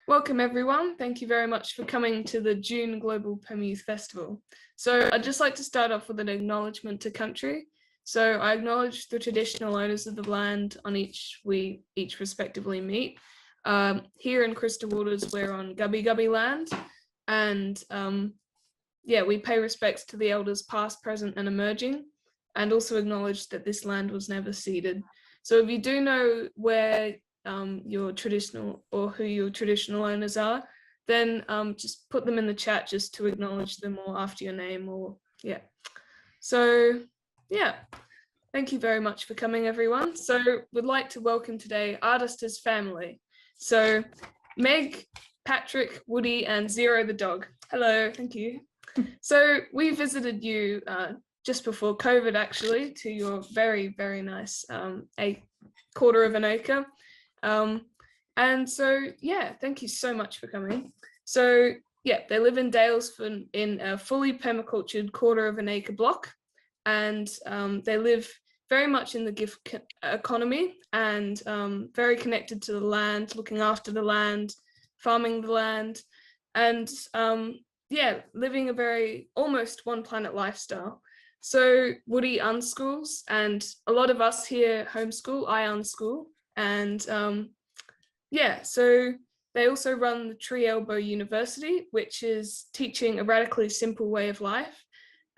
Welcome everyone. Thank you very much for coming to the June Global permayouth Festival. So I'd just like to start off with an acknowledgement to country. So I acknowledge the traditional owners of the land on we each respectively meet. Here in Crystal Waters, we're on Gubbi Gubbi land, and we pay respects to the elders past, present and emerging, and also acknowledge that this land was never ceded. So if you do know where your traditional or who your traditional owners are, then just put them in the chat just to acknowledge them or after your name or thank you very much for coming everyone. So we'd like to welcome today Artist's family. So Meg, Patrick, Woody and Zero the dog. Hello, thank you. So we visited you just before COVID actually to your very, very nice quarter of an acre. And so, thank you so much for coming. So, they live in Dalesford in a fully permacultured quarter of an acre block, and they live very much in the gig economy and very connected to the land, looking after the land, farming the land, and living a very almost one planet lifestyle. So Woody unschools, and a lot of us here homeschool. I unschool. And so they also run the Tree Elbow University, which is teaching a radically simple way of life.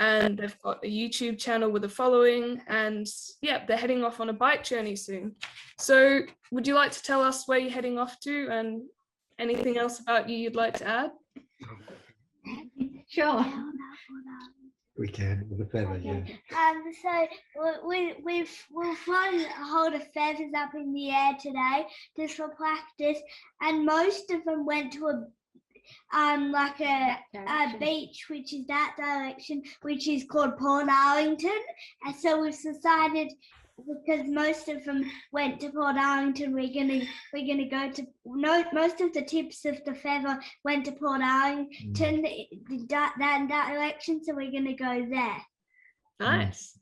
And they've got a YouTube channel with a following, and they're heading off on a bike journey soon. So would you like to tell us where you're heading off to and anything else about you you'd like to add? Sure. We can with a feather, yeah. So we'll fly a hold of feathers up in the air today just for practice, and most of them went to a beach, which is that direction, which is called Port Arlington. And so we've decided, because most of them went to Port Arlington, we're gonna go to most of the tips of the feather went to Port Arlington, that direction, so we're gonna go there. Nice.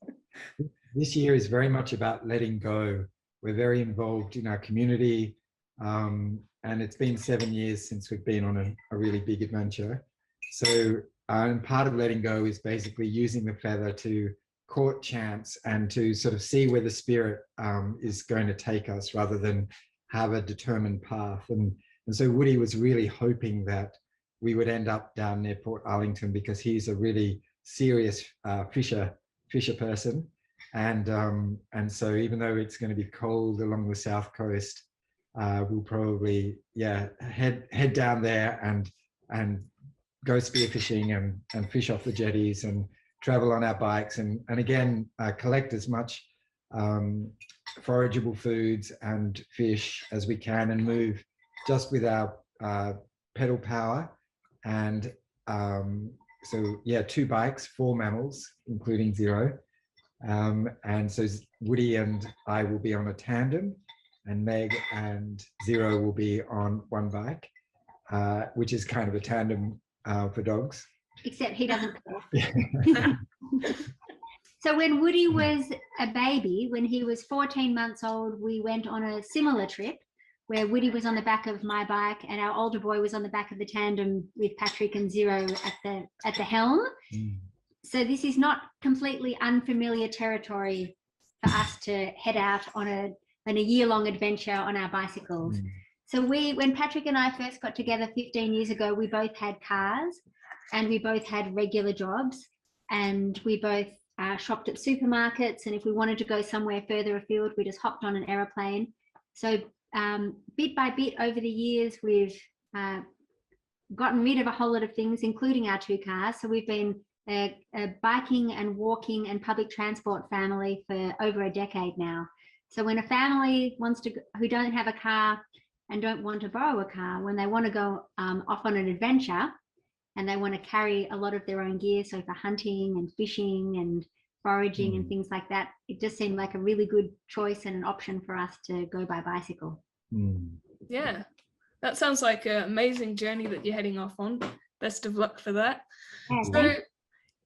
This year is very much about letting go. We're very involved in our community, and it's been 7 years since we've been on a really big adventure. So and part of letting go is basically using the feather to court chance and to sort of see where the spirit is going to take us rather than have a determined path. And so Woody was really hoping that we would end up down near Port Arlington, because he's a really serious fisher person. And so even though it's going to be cold along the south coast, we'll probably head down there and go spearfishing and fish off the jetties and travel on our bikes and again collect as much forageable foods and fish as we can, and move just with our pedal power. And so 2 bikes, 4 mammals including Zero, and so Woody and I will be on a tandem, and Meg and Zero will be on one bike, which is kind of a tandem for dogs. Except he doesn't care. So when Woody was a baby, when he was 14 months old, we went on a similar trip where Woody was on the back of my bike and our older boy was on the back of the tandem with Patrick and Zero at the helm. So this is not completely unfamiliar territory for us to head out on a year-long adventure on our bicycles. So when Patrick and I first got together 15 years ago, we both had cars and we both had regular jobs, and we both shopped at supermarkets, and if we wanted to go somewhere further afield, we just hopped on an aeroplane. So bit by bit over the years, we've gotten rid of a whole lot of things, including our 2 cars. So we've been a biking and walking and public transport family for over a decade now. So when a family who don't have a car and don't want to borrow a car, when they want to go off on an adventure and they want to carry a lot of their own gear, so for hunting and fishing and foraging and things like that, it just seemed like a really good choice and an option for us to go by bicycle. Yeah, that sounds like an amazing journey that you're heading off on. Best of luck for that. So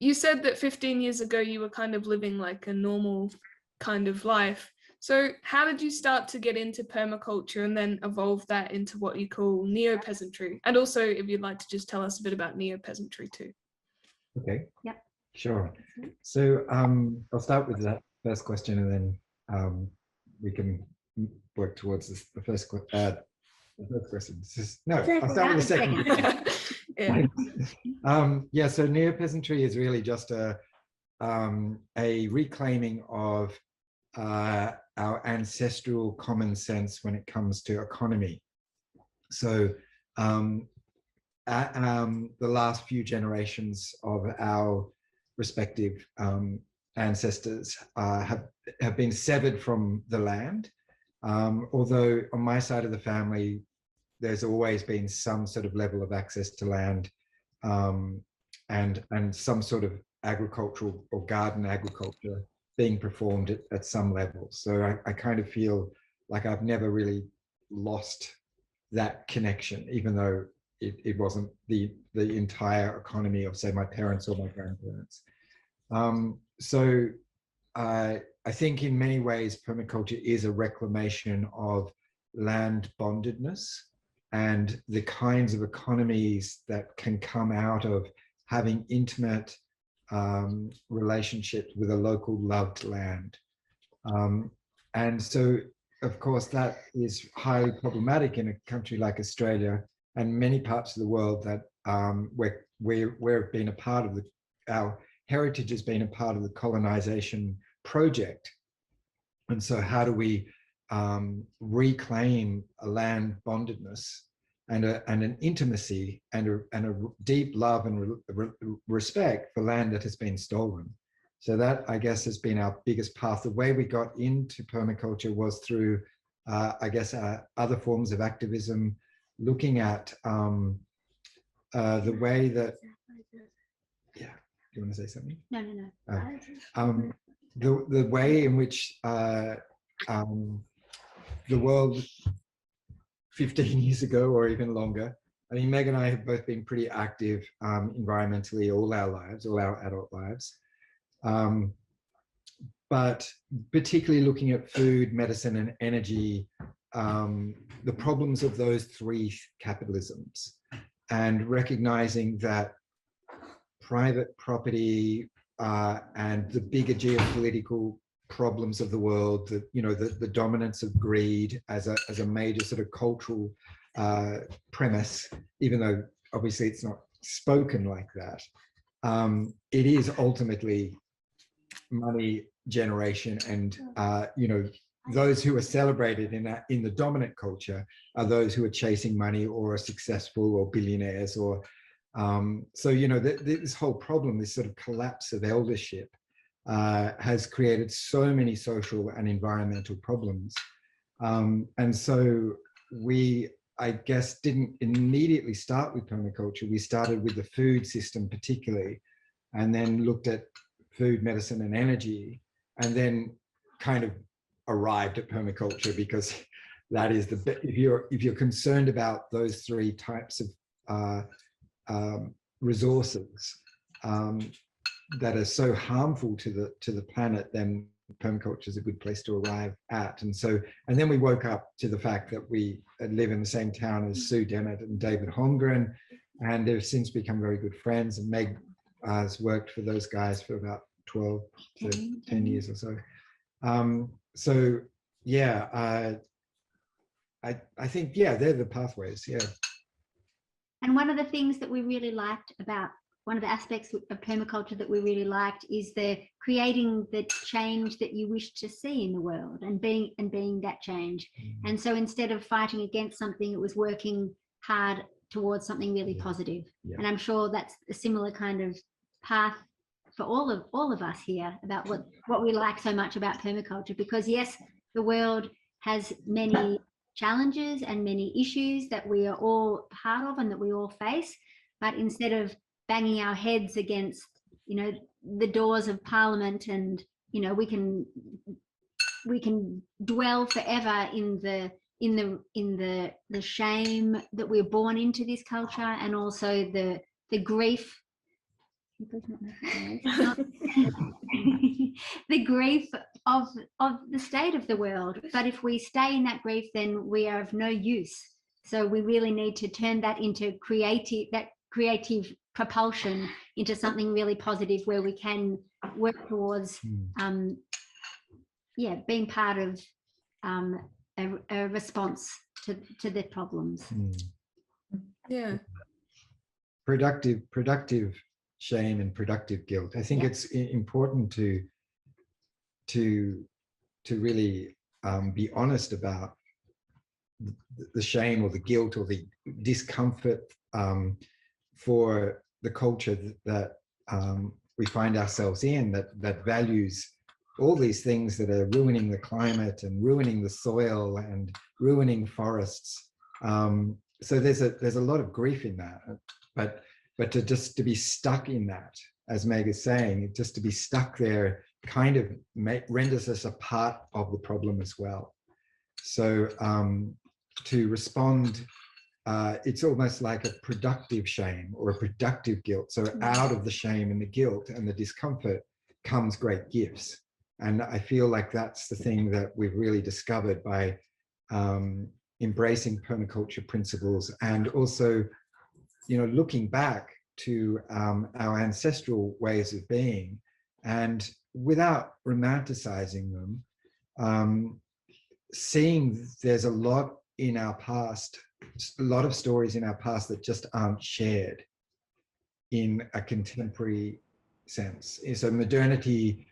you said that 15 years ago you were kind of living like a normal kind of life. So how did you start to get into permaculture and then evolve that into what you call neo-peasantry? And also, if you'd like to just tell us a bit about neo-peasantry too. Okay. Yep. Sure. So I'll start with that first question, and then we can work towards the first question. No, I'll start with the second. Yeah. So neo-peasantry is really just a reclaiming of our ancestral common sense when it comes to economy. So the last few generations of our respective ancestors have been severed from the land. Although on my side of the family, there's always been some sort of level of access to land, and some sort of agricultural or garden agriculture being performed at some level. So I kind of feel like I've never really lost that connection, even though it wasn't the entire economy of, say, my parents or my grandparents. So I think in many ways permaculture is a reclamation of land bondedness and the kinds of economies that can come out of having intimate relationships with a local loved land. And so, of course, that is highly problematic in a country like Australia and many parts of the world that we've been a part of our heritage has been a part of the colonization project. And so how do we reclaim a land bondedness and an intimacy and a deep love and respect for land that has been stolen? So that, I guess, has been our biggest path. The way we got into permaculture was through, I guess, other forms of activism, looking at the way that, yeah, do you want to say something? No. The way in which the world 15 years ago or even longer, I mean, Meg and I have both been pretty active environmentally all our lives, all our adult lives. But particularly looking at food, medicine, and energy, the problems of those three capitalisms, and recognizing that private property and the bigger geopolitical problems of the world, that, you know, the dominance of greed as a major sort of cultural premise, even though obviously it's not spoken like that, it is ultimately money generation, and you know, those who are celebrated in the dominant culture are those who are chasing money or are successful or billionaires, or so, you know, this whole problem, this sort of collapse of eldership, has created so many social and environmental problems, and so we, I guess, didn't immediately start with permaculture. We started with the food system particularly, and then looked at food, medicine, and energy, and then kind of arrived at permaculture, because that is if you're concerned about those three types of resources that are so harmful to the planet, then permaculture is a good place to arrive at. And then we woke up to the fact that we live in the same town as Sue Dennett and David Holmgren, and they've since become very good friends. And Meg has worked for those guys for about 12 to 10 years or so. So yeah, I think, yeah, they're the pathways, yeah. And one of the things that we really liked about, one of the aspects of permaculture that we really liked, is the creating the change that you wish to see in the world, and being that change. Mm-hmm. And so instead of fighting against something, it was working hard towards something really positive. Yeah. And I'm sure that's a similar kind of path for all of us here, about what we like so much about permaculture, because yes, the world has many challenges and many issues that we are all part of and that we all face, but instead of banging our heads against, you know, the doors of Parliament, and, you know, we can dwell forever in the shame that we're born into this culture, and also the grief the grief of the state of the world. But if we stay in that grief, then we are of no use. So we really need to turn that into creative propulsion into something really positive, where we can work towards being part of a response to the problems. Yeah. Productive shame and productive guilt. I think it's important to really be honest about the shame or the guilt or the discomfort for the culture that we find ourselves in, that values all these things that are ruining the climate and ruining the soil and ruining forests. So there's a lot of grief in that, but to be stuck in that, as Meg is saying, just to be stuck there kind of renders us a part of the problem as well. So to respond, it's almost like a productive shame or a productive guilt. So out of the shame and the guilt and the discomfort comes great gifts. And I feel like that's the thing that we've really discovered by embracing permaculture principles, and also, looking back to our ancestral ways of being, and without romanticizing them, seeing there's a lot in our past, a lot of stories in our past that just aren't shared in a contemporary sense. So modernity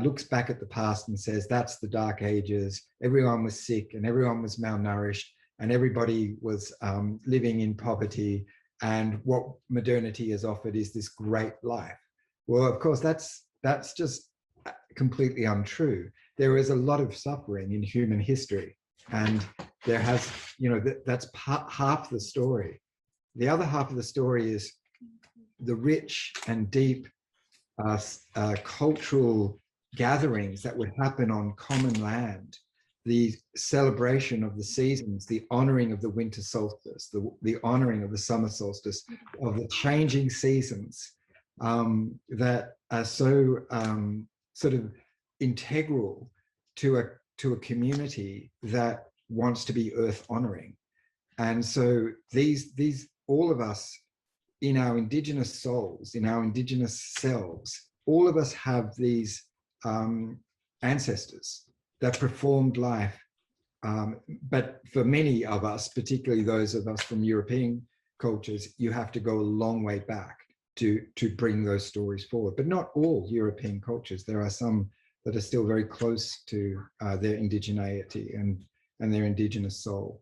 looks back at the past and says, that's the dark ages, everyone was sick and everyone was malnourished and everybody was living in poverty, and what modernity has offered is this great life. Well, of course, that's just completely untrue. There is a lot of suffering in human history, and there has, that's half the story. The other half of the story is the rich and deep cultural gatherings that would happen on common land, the celebration of the seasons, the honoring of the winter solstice, the honoring of the summer solstice, of the changing seasons that are so sort of integral to a community that wants to be earth honoring. And so these all of us in our indigenous souls, in our indigenous selves, all of us have these ancestors that performed life. But for many of us, particularly those of us from European cultures, you have to go a long way back to bring those stories forward. But not all European cultures. There are some that are still very close to their indigeneity and their indigenous soul.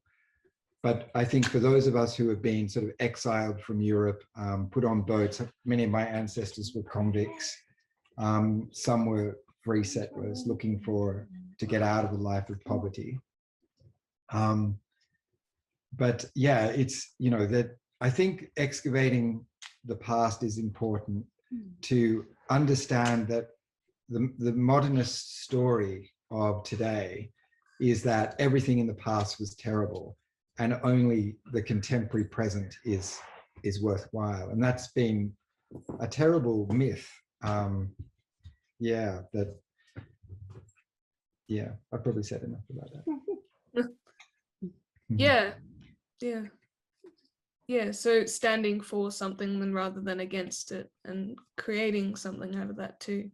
But I think for those of us who have been sort of exiled from Europe, put on boats, many of my ancestors were convicts. Some were free settlers looking to get out of the life of poverty. But yeah, it's, that I think excavating the past is important to understand that the modernist story of today is that everything in the past was terrible and only the contemporary present is worthwhile. And that's been a terrible myth. Yeah, I probably said enough about that. Yeah, so standing for something then rather than against it, and creating something out of that too.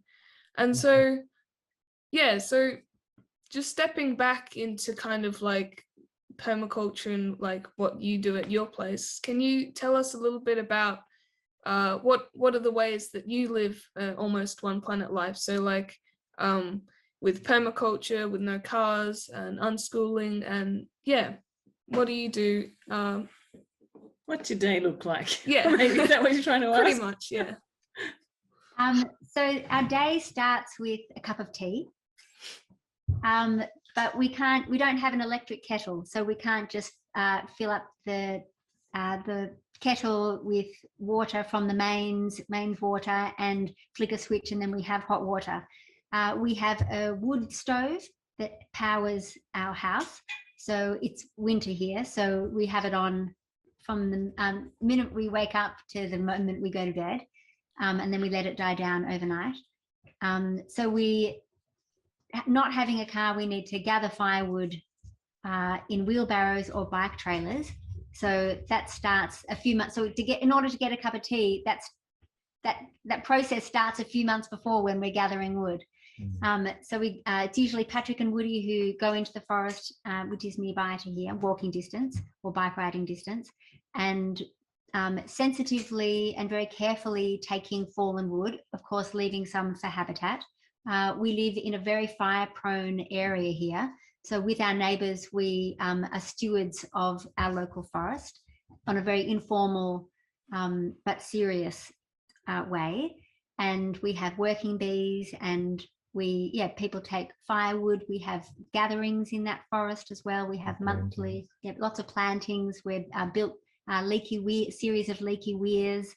And so so just stepping back into kind of like permaculture and like what you do at your place, can you tell us a little bit about what are the ways that you live almost one planet life? So like with permaculture, with no cars and unschooling, and what do you do? What's your day look like? Yeah, Maybe is that what you're trying to ask? pretty much, yeah. So our day starts with a cup of tea, but we don't have an electric kettle, so we can't just fill up the kettle with water from the mains water and flick a switch and then we have hot water. We have a wood stove that powers our house. So it's winter here, so we have it on from the minute we wake up to the moment we go to bed. and then we let it die down overnight. So we, not having a car, we need to gather firewood in wheelbarrows or bike trailers. So that starts a few months. So in order to get a cup of tea, that process starts a few months before when we're gathering wood. So it's usually Patrick and Woody who go into the forest, which is nearby to here, walking distance or bike riding distance, and sensitively and very carefully taking fallen wood, of course, leaving some for habitat. We live in a very fire-prone area here. So with our neighbours, we are stewards of our local forest on a very informal but serious way. And we have working bees, and people take firewood. We have gatherings in that forest as well. We have monthly, lots of plantings. We've built series of leaky weirs.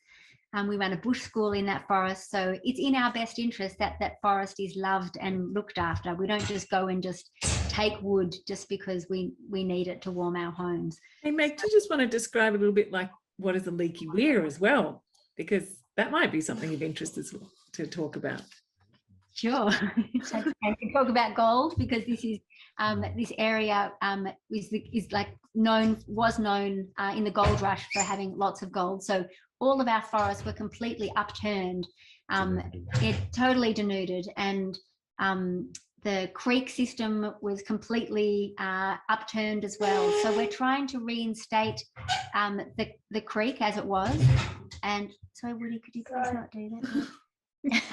We run a bush school in that forest. So it's in our best interest that that forest is loved and looked after. We don't just go and just take wood just because we need it to warm our homes. Hey, Meg, do you just want to describe a little bit like what is a leaky weir as well? Because that might be something of interest as well to talk about. Sure. I can talk about gold, because this is this area was known in the gold rush for having lots of gold. So all of our forests were completely upturned, it totally denuded, and the creek system was completely upturned as well. So we're trying to reinstate the creek as it was. And sorry, Woody, could you please not do that?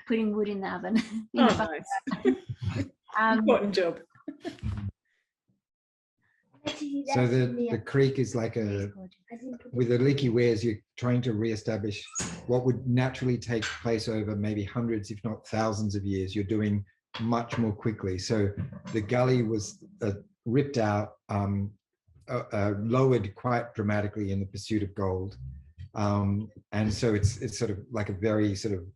Putting wood in the oven. Nice. Important job. So the creek is like with the leaky weirs, you're trying to re-establish what would naturally take place over maybe hundreds, if not thousands of years. You're doing much more quickly. So the gully was ripped out, lowered quite dramatically in the pursuit of gold. And so it's sort of like a very sort of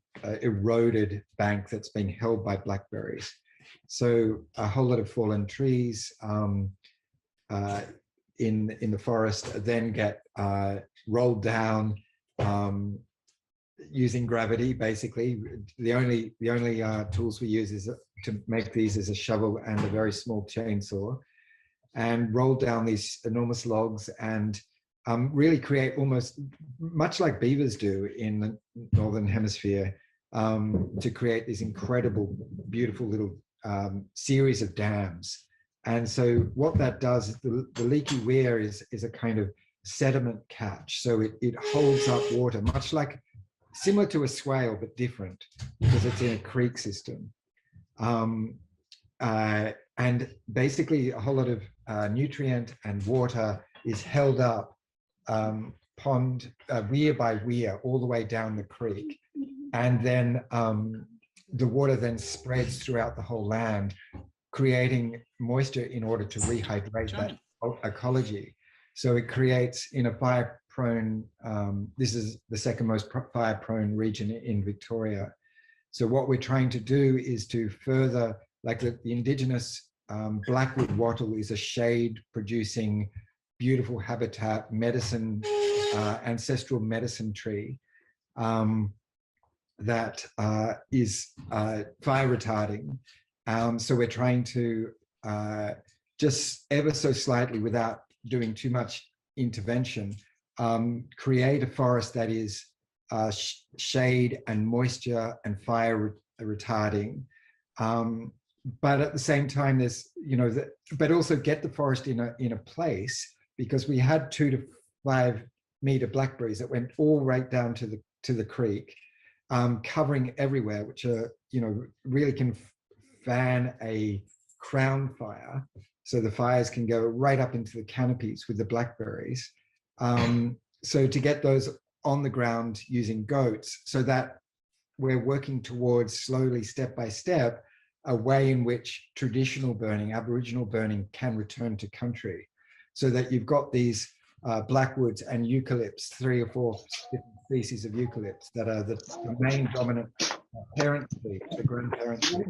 eroded bank that's been held by blackberries. So a whole lot of fallen trees in the forest then get rolled down using gravity. Basically, the only tools we use is to make these is a shovel and a very small chainsaw, and roll down these enormous logs and really create, almost much like beavers do in the Northern Hemisphere, to create these incredible, beautiful little series of dams. And so what that does is the leaky weir is a kind of sediment catch. So it holds up water, much like, similar to a swale, but different, because it's in a creek system. And basically a whole lot of nutrient and water is held up weir by weir all the way down the creek. And then the water then spreads throughout the whole land, creating moisture in order to rehydrate that ecology. So it creates, in a fire-prone, this is the second most fire-prone region in Victoria. So what we're trying to do is to further, like the indigenous blackwood wattle is a shade-producing, beautiful habitat, medicine, ancestral medicine tree that is fire retarding. So we're trying to just ever so slightly, without doing too much intervention, create a forest that is shade and moisture and fire retarding. But at the same time, there's, but also get the forest in a place, because we had 2 to 5 meter blackberries that went all right down to the creek, covering everywhere, which are, really can fan a crown fire. So the fires can go right up into the canopies with the blackberries. So to get those on the ground using goats, so that we're working towards, slowly, step by step, a way in which traditional burning, Aboriginal burning, can return to country, so that you've got these blackwoods and eucalypts, 3 or 4 different species of eucalypts that are the main dominant parent tree, the grandparent tree.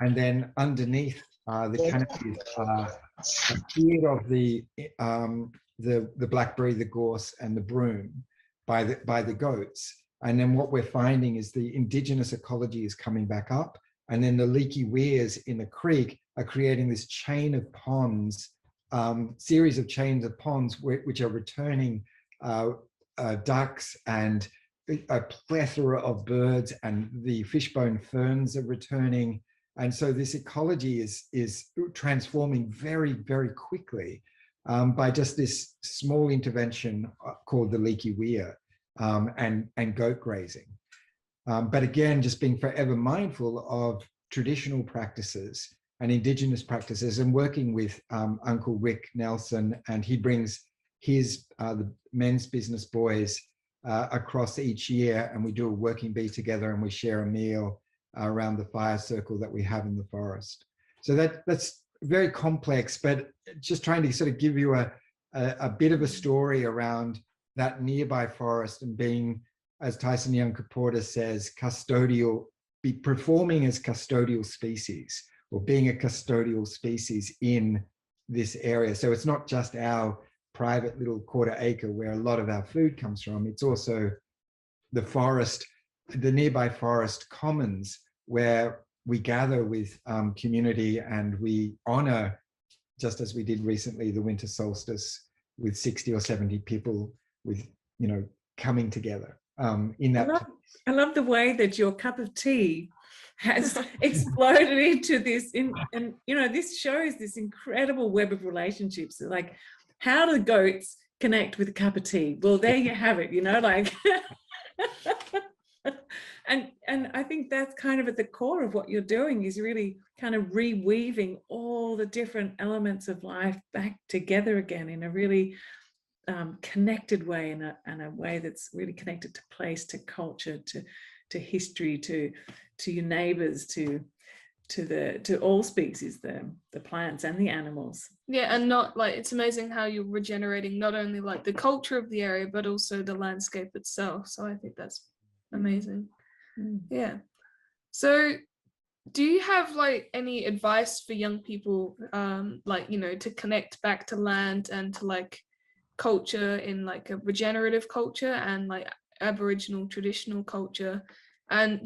And then underneath the canopies are a few of the blackberry, the gorse, and the broom. by the goats. And then what we're finding is the indigenous ecology is coming back up, and then the leaky weirs in the creek are creating this chain of ponds, series of chains of ponds which are returning ducks and a plethora of birds, and the fishbone ferns are returning. And so this ecology is transforming very, very quickly by just this small intervention called the leaky weir and goat grazing. But again, just being forever mindful of traditional practices and indigenous practices, and working with Uncle Rick Nelson, and he brings his the men's business boys across each year, and we do a working bee together, and we share a meal around the fire circle that we have in the forest. So that's very complex, but just trying to sort of give you a bit of a story around that nearby forest, and being, as Tyson Young-Kaporta says, custodial, be performing as custodial species, or being a custodial species in this area. So it's not just our private little quarter acre where a lot of our food comes from, it's also the forest, the nearby forest commons, where we gather with community, and we honor, just as we did recently, the winter solstice, with 60 or 70 people with, coming together in that. I love the way that your cup of tea has exploded into this, and this shows this incredible web of relationships. Like, how do goats connect with a cup of tea? Well, there you have it, like. And I think that's kind of at the core of what you're doing, is really kind of reweaving all the different elements of life back together again in a really connected way, and a way that's really connected to place, to culture, to history, to your neighbors, to all species, the plants and the animals. Yeah, and not like, it's amazing how you're regenerating not only like the culture of the area, but also the landscape itself. So I think that's amazing. Yeah. So do you have like any advice for young people, to connect back to land and to like culture, in like a regenerative culture and like Aboriginal traditional culture, and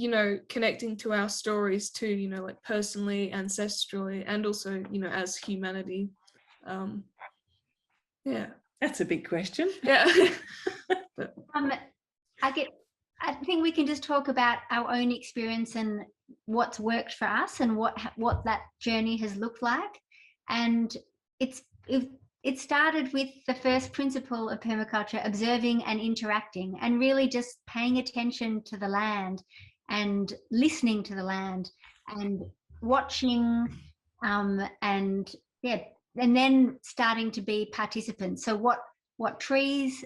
connecting to our stories too, like personally, ancestrally, and also as humanity? Yeah, that's a big question. Yeah. But, I think we can just talk about our own experience and what's worked for us, and what that journey has looked like. And it started with the first principle of permaculture, observing and interacting, and really just paying attention to the land and listening to the land and watching, and then starting to be participants. So what trees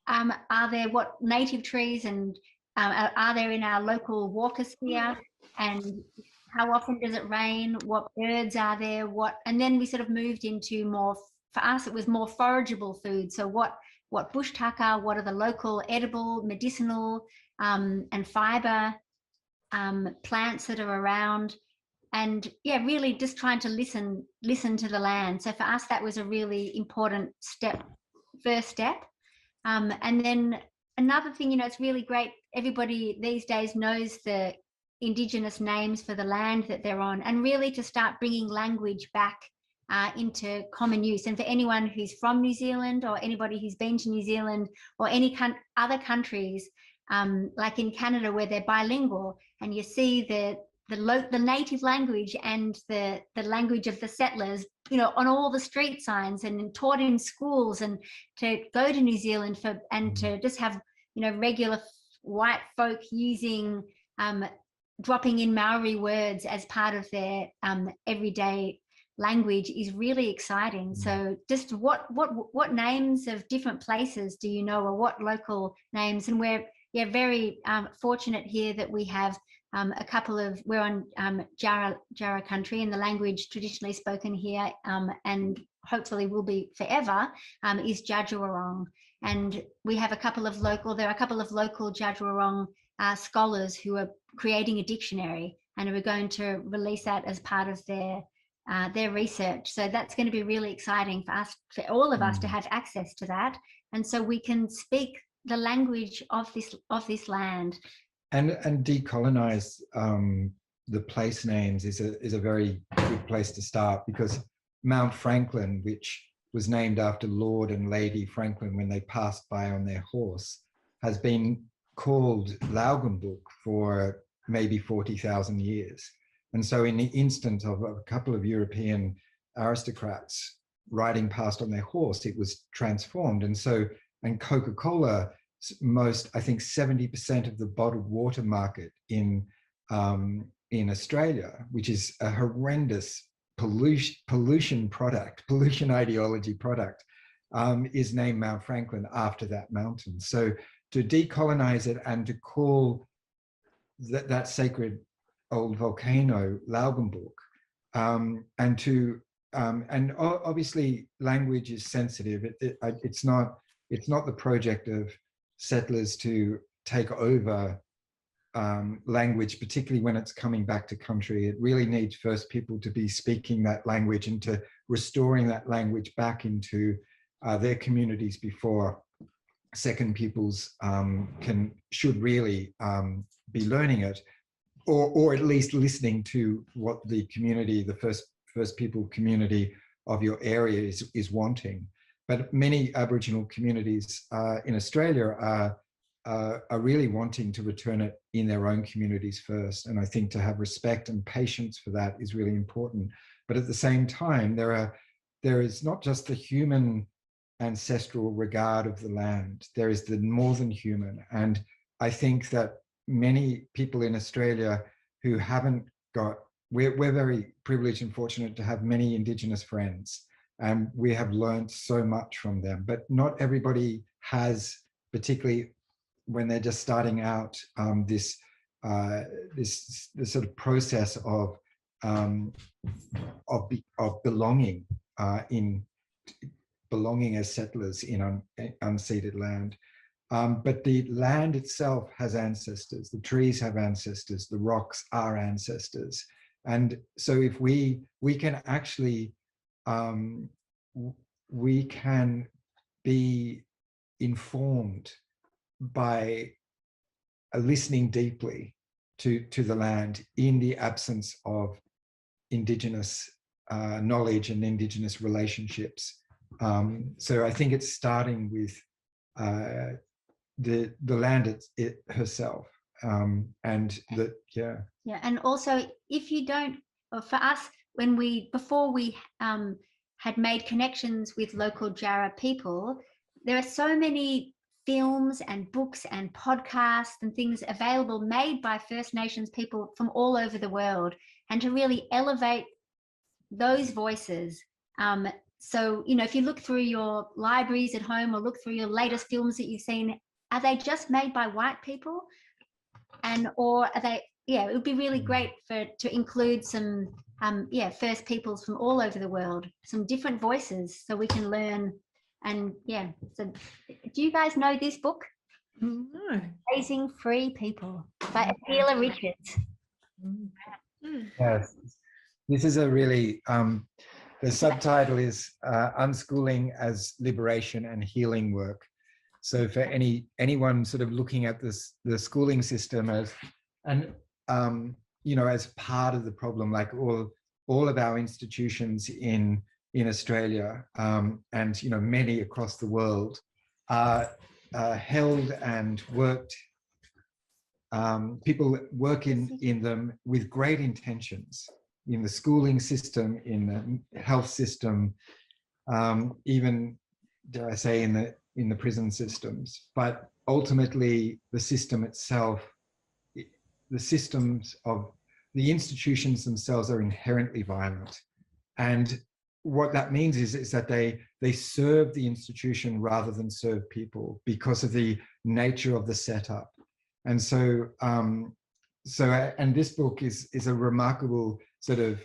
are there, what native trees and are there in our local walkosphere, and how often does it rain, what birds are there, and then we sort of moved into more, for us it was more forageable food. So what bush tucker, what are the local edible, medicinal and fiber plants that are around, and really just trying to listen to the land. So for us that was a really important first step. And then another thing, it's really great, everybody these days knows the Indigenous names for the land that they're on, and really to start bringing language back into common use. And for anyone who's from New Zealand, or anybody who's been to New Zealand, or any other countries, like in Canada where they're bilingual, and you see the native language and the language of the settlers, on all the street signs and taught in schools, and to go to New Zealand and to just have, regular white folk using, dropping in Maori words as part of their everyday language is really exciting. So just what names of different places do you know, or what local names? And we're very fortunate here that we have we're on Jarrah country, and the language traditionally spoken here, and hopefully will be forever, is Djadjurrung. And we have there are a couple of local Djadjurrung scholars who are creating a dictionary, and we're going to release that as part of their research. So that's going to be really exciting for all of us to have access to that. And so we can speak the language of this land. And decolonize the place names is a very good place to start, because Mount Franklin, which was named after Lord and Lady Franklin when they passed by on their horse, has been called Laugenbuk for maybe 40,000 years. And so in the instant of a couple of European aristocrats riding past on their horse, it was transformed. And so, and Coca-Cola, I think 70% of the bottled water market in Australia, which is a horrendous pollution ideology product, is named Mount Franklin after that mountain. So to decolonize it and to call that sacred old volcano Laugenburg, and obviously language is sensitive. It's not the project of settlers to take over language, particularly when it's coming back to country. It really needs first people to be speaking that language and to restoring that language back into their communities before second peoples should really be learning it, or at least listening to what the community, the first people community of your area is wanting. But many Aboriginal communities in Australia are really wanting to return it in their own communities first. And I think to have respect and patience for that is really important. But at the same time, there is not just the human ancestral regard of the land, there is the more than human. And I think that many people in Australia who haven't got, we're very privileged and fortunate to have many Indigenous friends, and we have learned so much from them, but not everybody has, particularly when they're just starting out, this sort of process of belonging belonging as settlers in unceded land. But the land itself has ancestors, the trees have ancestors, the rocks are ancestors. And so if we can actually, we can be informed by listening deeply to the land in the absence of Indigenous knowledge and Indigenous relationships. So I think it's starting with the land herself, and yeah. And also, if you don't, or for us, before we had made connections with local Jarrah people, there are so many films and books and podcasts and things available made by First Nations people from all over the world, and to really elevate those voices. So, you know, if you look through your libraries at home or look through your latest films that you've seen, are they just made by white people? Or are they, it would be really great to include some, First Peoples from all over the world, some different voices, so we can learn. And so do you guys know this book? No. Raising Free People by Adela Richards. Yes, this is a really, the subtitle is Unschooling as Liberation and Healing Work. So for anyone sort of looking at the schooling system as, and as part of the problem, like all of our institutions in Australia, and many across the world are held and worked. People work in them with great intentions, in the schooling system, in the health system, even, dare I say, in the prison systems. But ultimately, the system itself, the systems of the institutions themselves are inherently violent. And what that means is that they serve the institution rather than serve people because of the nature of the setup. And so, and this book is a remarkable sort of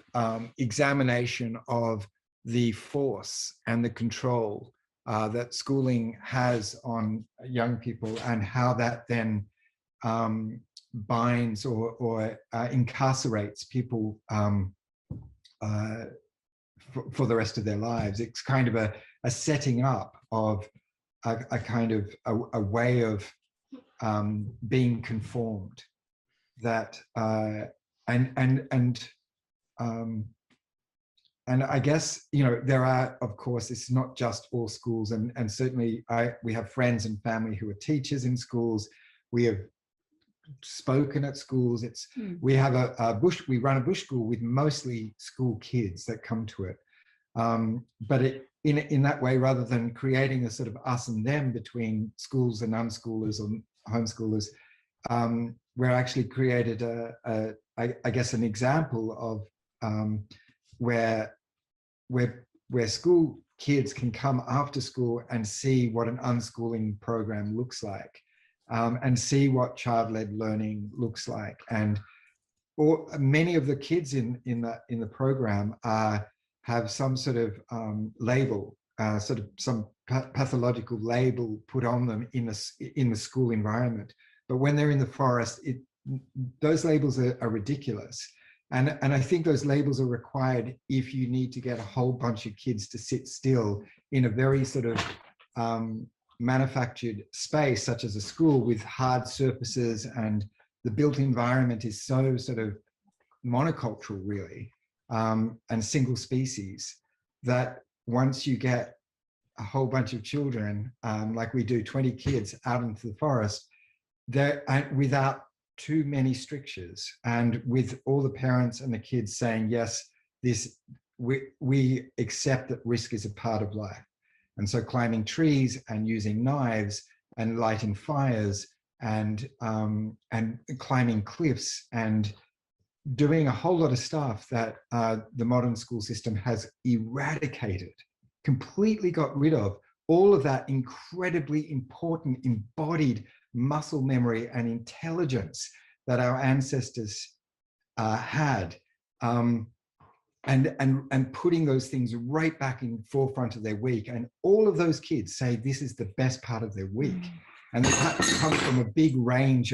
examination of the force and the control that schooling has on young people, and how that then binds or incarcerates people for the rest of their lives. It's kind of a setting up of a kind of a way of being conformed, that and I guess, you know, there are, of course, it's not just all schools, and certainly we have friends and family who are teachers in schools. We have spoken at schools. We have we run a bush school with mostly school kids that come to it. But in that way, rather than creating a sort of us and them between schools and unschoolers or homeschoolers, we're actually created I guess an example of where school kids can come after school and see what an unschooling program looks like, and see what child-led learning looks like. And many of the kids in the program have some sort of label, sort of some pathological label put on them in the school environment. But when they're in the forest, those labels are ridiculous. And I think those labels are required if you need to get a whole bunch of kids to sit still in a very sort of manufactured space, such as a school, with hard surfaces, and the built environment is so sort of monocultural, really, and single species, that once you get a whole bunch of children, like we do, 20 kids out into the forest, they're without too many strictures, and with all the parents and the kids saying, yes, we accept that risk is a part of life. And so climbing trees and using knives and lighting fires and climbing cliffs and doing a whole lot of stuff that the modern school system has eradicated, completely got rid of, all of that incredibly important embodied muscle memory and intelligence that our ancestors had, and putting those things right back in forefront of their week. And all of those kids say this is the best part of their week, and they come from a big range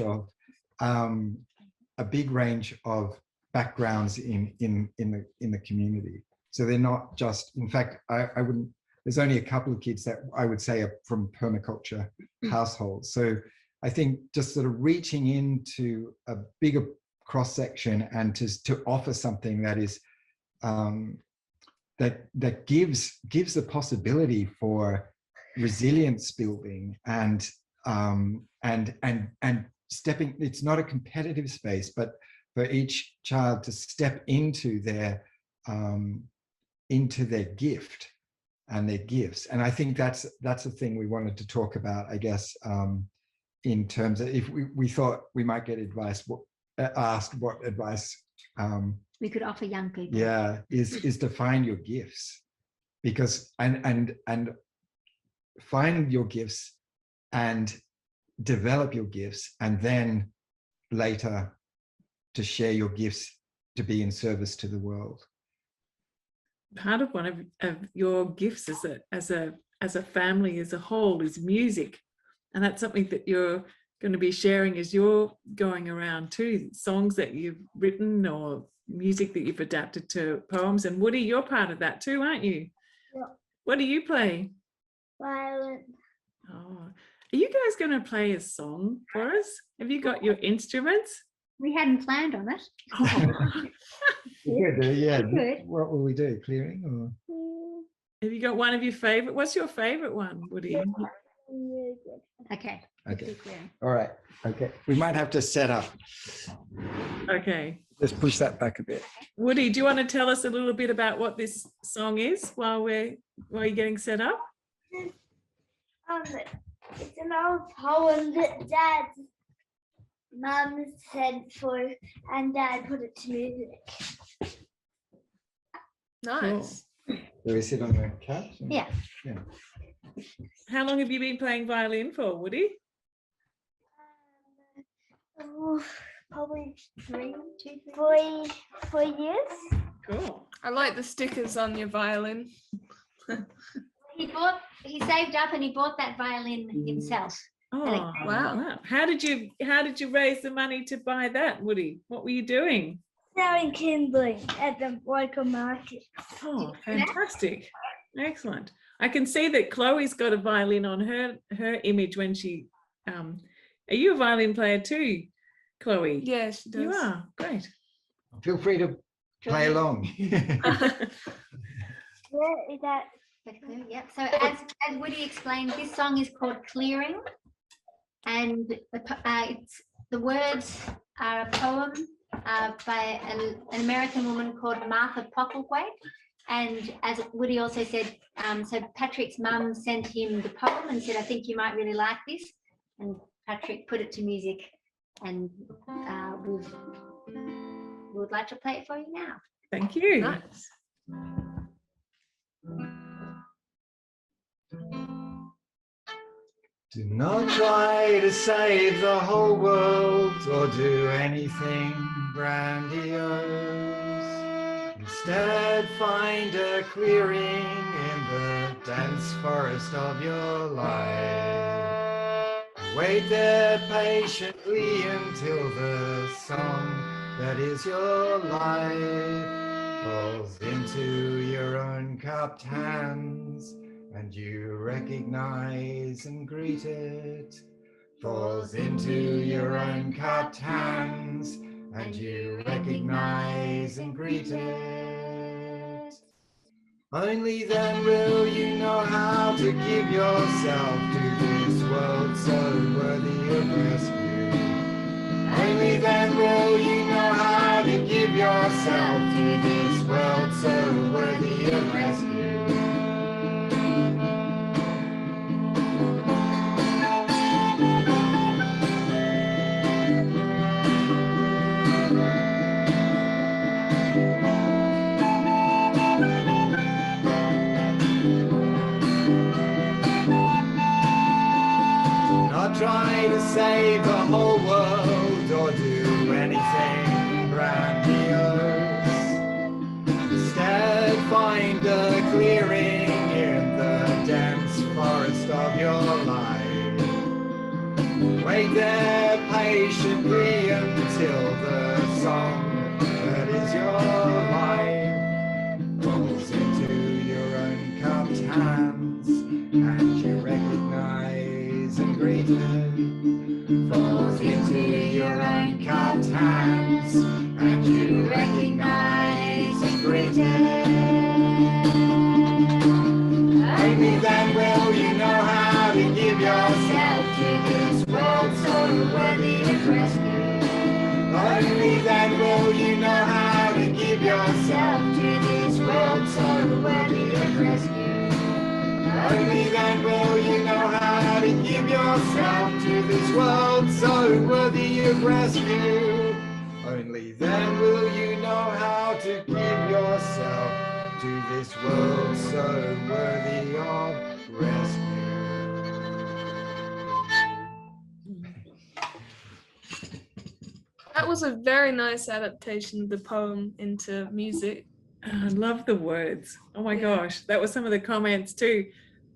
of backgrounds in the community. So they're not just, in fact, I wouldn't. There's only a couple of kids that I would say are from permaculture households. So I think just sort of reaching into a bigger cross section and to offer something that is that gives the possibility for resilience building and stepping. It's not a competitive space, but for each child to step into their gift and their gifts. And I think that's the thing we wanted to talk about, I guess, in terms of, if we thought we might get advice, asked what advice we could offer young people. Yeah, is to find your gifts, because and find your gifts and develop your gifts, and then later to share your gifts to be in service to the world. Part of one of your gifts as a family as a whole is music, and that's something that you're going to be sharing as you're going around too. Songs that you've written or music that you've adapted to poems. And Woody, you're part of that too, aren't you? Yeah. What do you play? Violin. Oh, are you guys going to play a song for us? Have you got your instruments? We hadn't planned on it. Oh. Yeah. Good. What will we do? Clearing or? Have you got one of your favorite? What's your favorite one, Woody? Okay. Okay. All right. Okay. We might have to set up. Okay. Let's push that back a bit. Woody, do you want to tell us a little bit about what this song is while you're getting set up? It's an old poem that Dad's mum sent for, and Dad put it to music. Nice. Do we sit on the couch? Yeah. Yeah. How long have you been playing violin for, Woody? Probably 4 years. Cool. I like the stickers on your violin. He saved up and he bought that violin himself. Oh, Wow. How did you raise the money to buy that, Woody? What were you doing? Selling kindling at the local market. Oh, fantastic. Excellent. I can see that Chloe's got a violin on her image when she. Are you a violin player too, Chloe? Yeah, she does. You are. Great. Feel free to play along. Where is that? Yep. So as Woody explained, this song is called Clearing, and the words are a poem by an American woman called Martha Popplewhite. And as Woody also said, so Patrick's mum sent him the poem and said, I think you might really like this. And Patrick put it to music, and we would like to play it for you now. Thank you. Nice. Do not try to save the whole world or do anything grandiose. Instead, find a clearing in the dense forest of your life. Wait there patiently until the song that is your life falls into your own cupped hands, and you recognize and greet it. Falls into your own cupped hands, and you recognize and greet it. Only then will you know how to give yourself to this world so worthy of rescue. Only then will you know how to give yourself to this world so worthy of rescue. Try to save the whole world or do anything grandiose. Instead, find a clearing in the dense forest of your life. Wait there patiently until the song that is your life falls into your own cupped hands, and you recognize and greet it. Falls into your own cupped hands, and you recognize and greet it. Only then will you know how to give yourself to this world so worthy of rescue. Only then will you know how to give yourself to this world so worthy of rescue. Only then will you know how to give yourself to this world so worthy of rescue. Only then will you know how to give yourself to this world so worthy of rescue. That was a very nice adaptation of the poem into music. I love the words. Oh my Yeah. gosh, that was some of the comments too.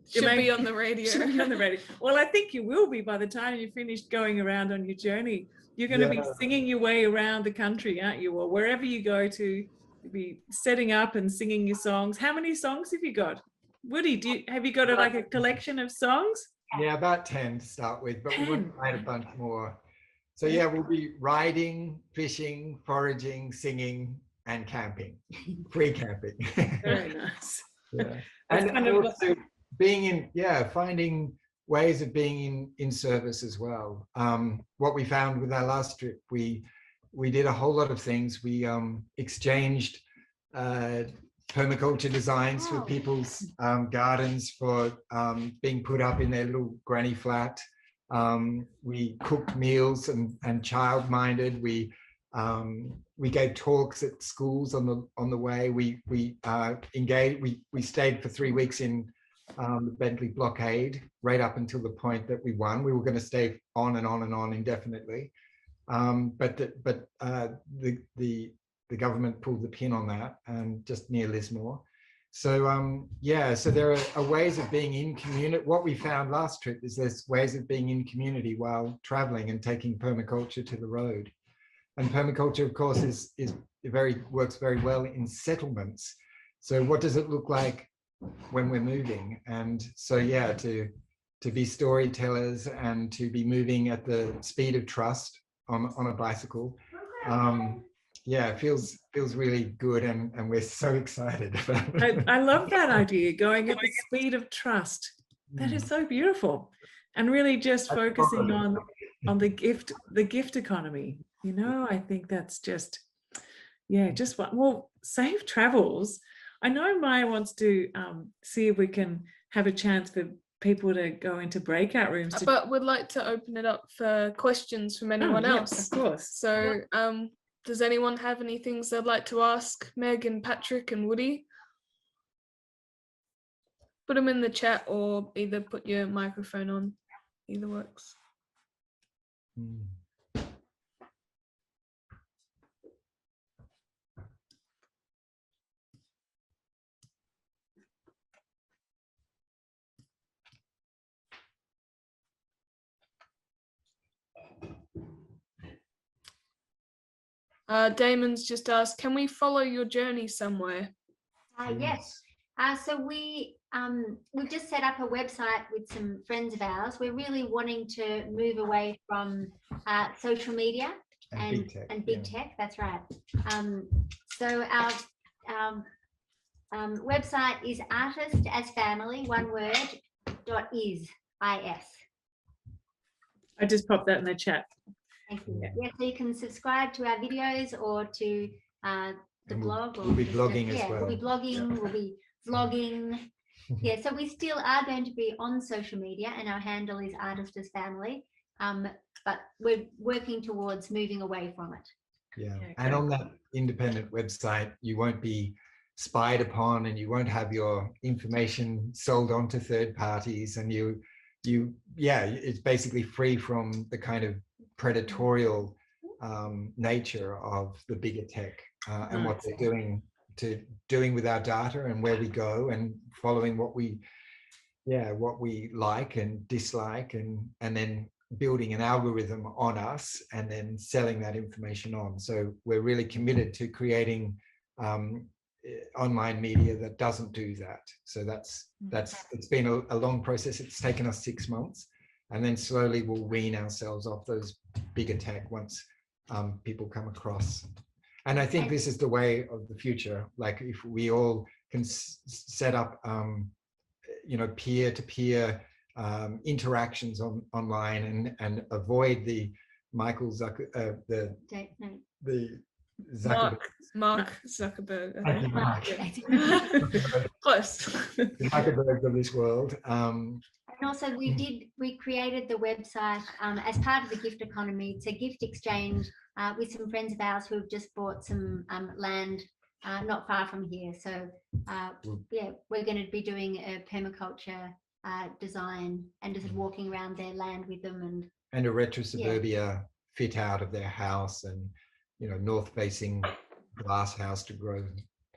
Should be on the radio. Should be on the radio. Well, I think you will be by the time you finish going around on your journey. You're going to be singing your way around the country, aren't you? Or wherever you go to, you'll be setting up and singing your songs. How many songs have you got? Woody, have you got like a collection of songs? Yeah, about 10 to start with, but 10. we want to write a bunch more. So yeah, we'll be riding, fishing, foraging, singing, and camping. Free camping. Very nice. Yeah. That's And kind of also being in, finding ways of being in service as well. What we found with our last trip, we did a whole lot of things. We exchanged permaculture designs for people's gardens for being put up in their little granny flat. We cooked meals and child-minded. We gave talks at schools on the way. We engaged. We stayed for 3 weeks in the Bentley blockade right up until the point that we won. We were going to stay on and on and on indefinitely, but the government pulled the pin on that, and just near Lismore. So so there are ways of being in community. What we found last trip is there's ways of being in community while traveling and taking permaculture to the road. And permaculture, of course, works very well in settlements. So what does it look like when we're moving. And so, yeah, to be storytellers and to be moving at the speed of trust on a bicycle. Yeah, it feels really good, and we're so excited about it. I love that idea, going at the speed of trust. That is so beautiful. And really just focusing on the gift economy. You know, I think that's just, yeah, just what, well, safe travels. I know Maya wants to see if we can have a chance for people to go into breakout rooms. But we'd like to open it up for questions from anyone else. Of course. So does anyone have any things they'd like to ask Meg and Patrick and Woody? Put them in the chat or either put your microphone on. Either works. Damon's just asked, can we follow your journey somewhere? Yes. So we've just set up a website with some friends of ours. We're really wanting to move away from social media and big tech. That's right. So our website is artistasfamily, one word, .is. I just popped that in the chat. Thank you. Yeah, so you can subscribe to our videos or to the blog. We'll be blogging as well. We'll be blogging, we'll be vlogging. Yeah, so we still are going to be on social media, and our handle is artistasfamily, but we're working towards moving away from it. Yeah, and on that independent website, you won't be spied upon, and you won't have your information sold on to third parties, and it's basically free from the kind of predatorial nature of the bigger tech and what they're doing with our data and where we go, and following what we like and dislike, and then building an algorithm on us and then selling that information on. So we're really committed to creating online media that doesn't do that. So it's been a long process. It's taken us 6 months, and then slowly we'll wean ourselves off those bigger tech once people come across. And I think this is the way of the future. Like if we all can set up, peer-to-peer interactions online and avoid the Mark Zuckerberg. Close. The Zuckerberg of this world. And also we created the website as part of the gift economy. It's a gift exchange with some friends of ours who have just bought some land not far from here. So we're going to be doing a permaculture design and just walking around their land with them, and a retro suburbia fit out of their house, and north facing glass house to grow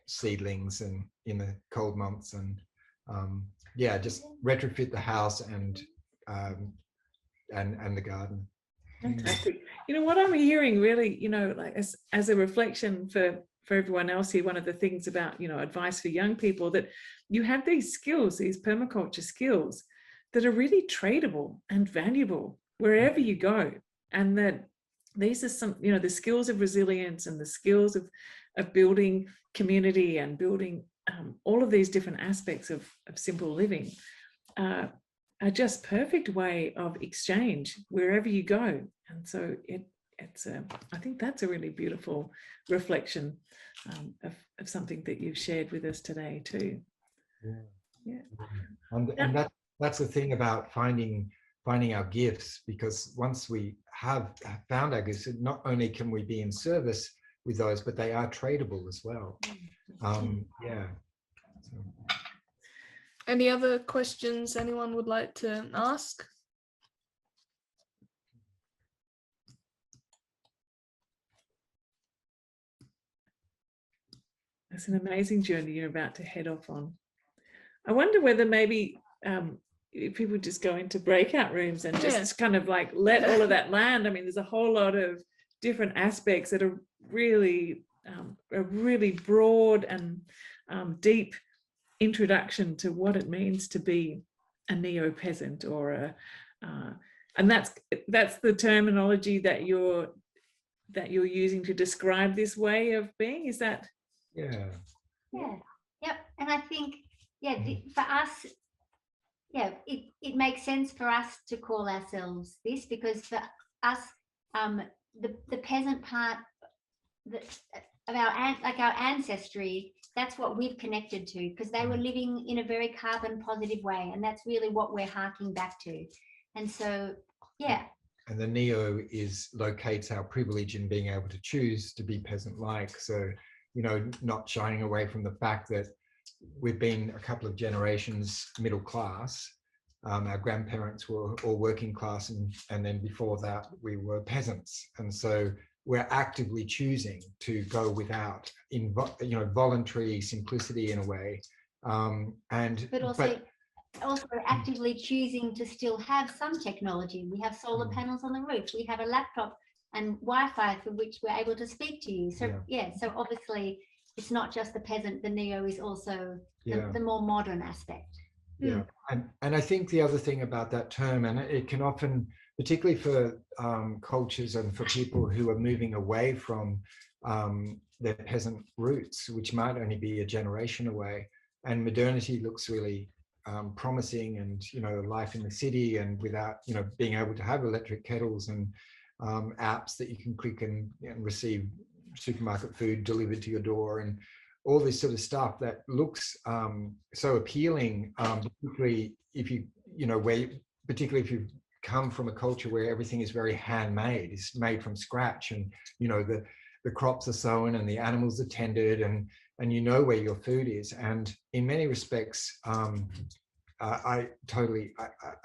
seedlings and in the cold months, and just retrofit the house and the garden. Fantastic. What I'm hearing really, like as a reflection for everyone else here, one of the things about, advice for young people, that you have these skills, these permaculture skills that are really tradable and valuable wherever you go. And that these are some, the skills of resilience and the skills of building community and building all of these different aspects of simple living are just perfect way of exchange wherever you go. And so I think that's a really beautiful reflection of something that you've shared with us today too. And that's the thing about finding our gifts, because once we have found our gifts, not only can we be in service with those, but they are tradable as well. Any other questions anyone would like to ask? It's an amazing journey you're about to head off on. I wonder whether maybe if people just go into breakout rooms and just kind of like let all of that land. I mean, there's a whole lot of different aspects that are really broad and deep introduction to what it means to be a neo-peasant, or a and that's the terminology that you're using to describe this way of being. Is that? Yeah. Yeah. Yep. And I think, for us, it makes sense for us to call ourselves this, because for us, the peasant part of our ancestry, that's what we've connected to, because they were living in a very carbon positive way, and that's really what we're harking back to. And so, yeah. And the neo locates our privilege in being able to choose to be peasant-like. So, not shying away from the fact that we've been a couple of generations middle class. Our grandparents were all working class, and then before that we were peasants. And so we're actively choosing to go without, voluntary simplicity in a way. But also actively choosing to still have some technology. We have solar panels on the roof. We have a laptop and Wi-Fi for which we're able to speak to you. So so obviously it's not just the peasant, the neo is also the more modern aspect. Yeah. And I think the other thing about that term, and it can often, particularly for cultures and for people who are moving away from their peasant roots, which might only be a generation away, and modernity looks really promising, and life in the city, and without being able to have electric kettles and apps that you can click and receive supermarket food delivered to your door, and all this sort of stuff that looks so appealing, particularly if particularly if you've come from a culture where everything is very handmade, it's made from scratch, and the crops are sown and the animals are tended, and where your food is. And in many respects, I totally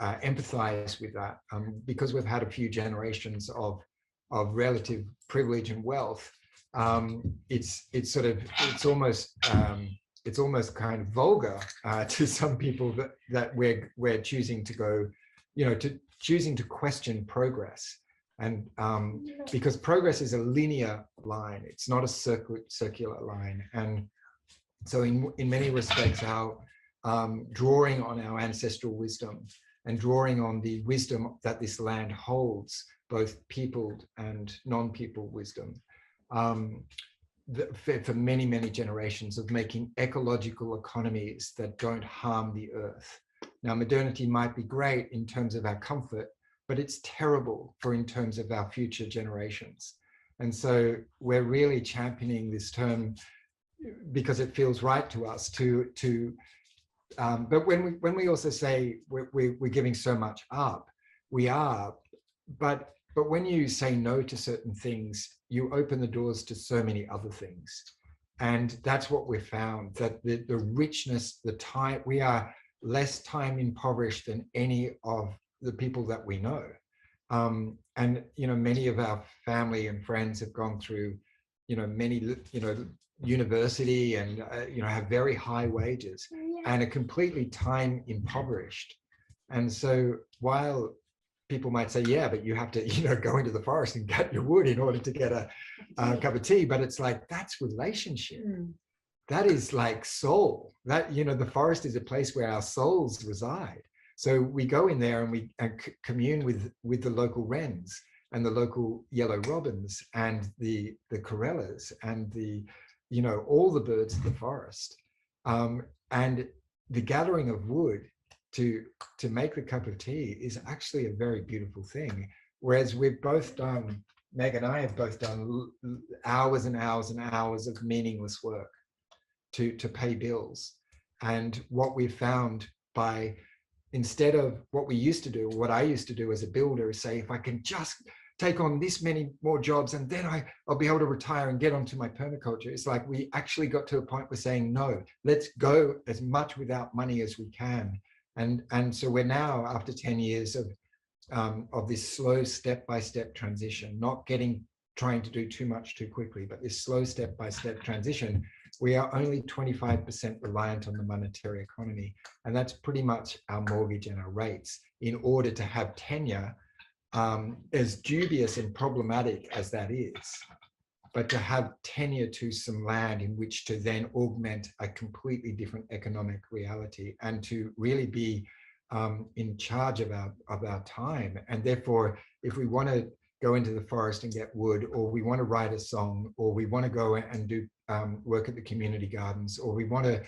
empathize with that, because we've had a few generations of relative privilege and wealth. It's almost kind of vulgar to some people that we're choosing to go, choosing to question progress. And because progress is a linear line, it's not a circular line. And so in many respects, our drawing on our ancestral wisdom and drawing on the wisdom that this land holds, both peopled and non-peopled wisdom, for many, many generations, of making ecological economies that don't harm the earth. Now, modernity might be great in terms of our comfort, but it's terrible in terms of our future generations. And so we're really championing this term because it feels right to us but when we also say we're giving so much up, we are, but when you say no to certain things, you open the doors to so many other things. And that's what we've found, that the richness, the time, we are less time impoverished than any of the people that we know. And, many of our family and friends have gone through, many, university, and, have very high wages and are completely time impoverished. And so while people might say, yeah, but you have to, go into the forest and cut your wood in order to get a cup of tea, but it's like, that's relationship. That is like soul. That, the forest is a place where our souls reside. So we go in there and we commune with the local wrens and the local yellow robins and the corellas and all the birds of the forest. And the gathering of wood to make the cup of tea is actually a very beautiful thing. Whereas we've both done, Meg and I have both done hours and hours and hours of meaningless work to pay bills. And what we've found instead of what we used to do, what I used to do as a builder, is say, if I can just take on this many more jobs and then I'll be able to retire and get onto my permaculture. It's like we actually got to a point where saying, no, let's go as much without money as we can. And so we're now, after 10 years of this slow step-by-step transition, not trying to do too much too quickly, but this slow step-by-step transition, we are only 25% reliant on the monetary economy. And that's pretty much our mortgage and our rates in order to have tenure, as dubious and problematic as that is. but to have tenure to some land in which to then augment a completely different economic reality, and to really be in charge of our time. And therefore, if we want to go into the forest and get wood, or we want to write a song, or we want to go and do work at the community gardens, or we want to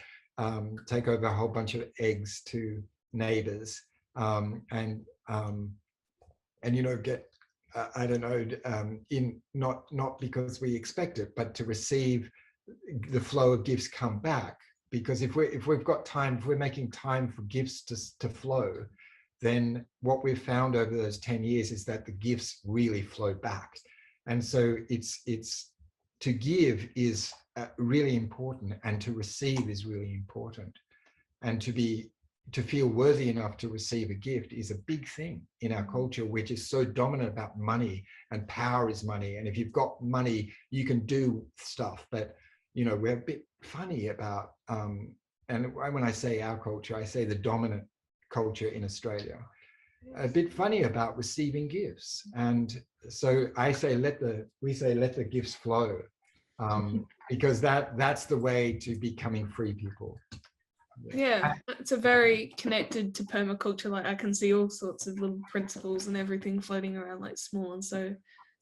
take over a whole bunch of eggs to neighbors, and you know, get I don't know, in not because we expect it, but to receive the flow of gifts come back. Because if we've got time, if we're making time for gifts to flow, then what we've found over those 10 years is that the gifts really flow back. And so it's to give is really important, and to receive is really important, and to feel worthy enough to receive a gift is a big thing in our culture, which is so dominant about money, and power is money. And if you've got money, you can do stuff. But, you know, we're a bit funny about, and when I say our culture, I say the dominant culture in Australia, a bit funny about receiving gifts. And so I say, we say, let the gifts flow, because that's the way to becoming free people. Yeah, it's a very connected to permaculture. Like I can see all sorts of little principles and everything floating around, like small and so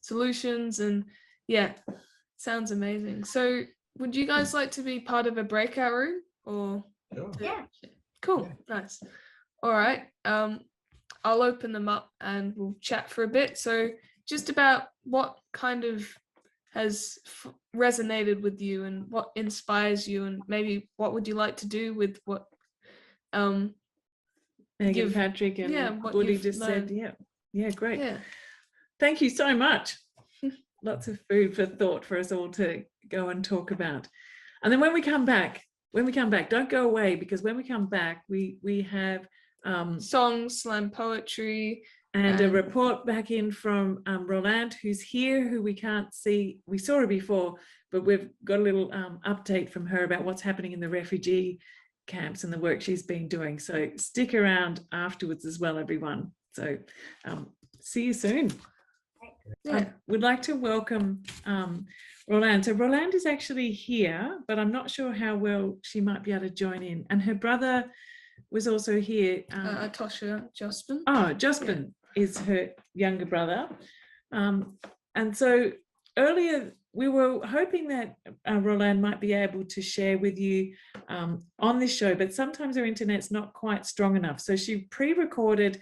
solutions. And yeah, sounds amazing. So would you guys like to be part of a breakout room, or? Sure. Yeah. Cool, nice. All right, I'll open them up and we'll chat for a bit. So just about what kind of has resonated with you, and what inspires you, and maybe what would you like to do with what Megan, Patrick and what Woody you've just learned. said. Yeah, great. Yeah. Thank you so much. Lots of food for thought for us all to go and talk about. And then when we come back, don't go away, because when we come back, we have songs, slam poetry, and a report back in from Roland, who's here, who we can't see. We saw her before, but we've got a little update from her about what's happening in the refugee camps and the work she's been doing. So stick around afterwards as well, everyone. So see you soon. Yeah. We'd like to welcome Roland. So Roland is actually here, but I'm not sure how well she might be able to join in. And her brother was also here. Tosha Jospin. Oh, Jospin is her younger brother. And so earlier we were hoping that Roland might be able to share with you on this show, but sometimes her internet's not quite strong enough. So she pre-recorded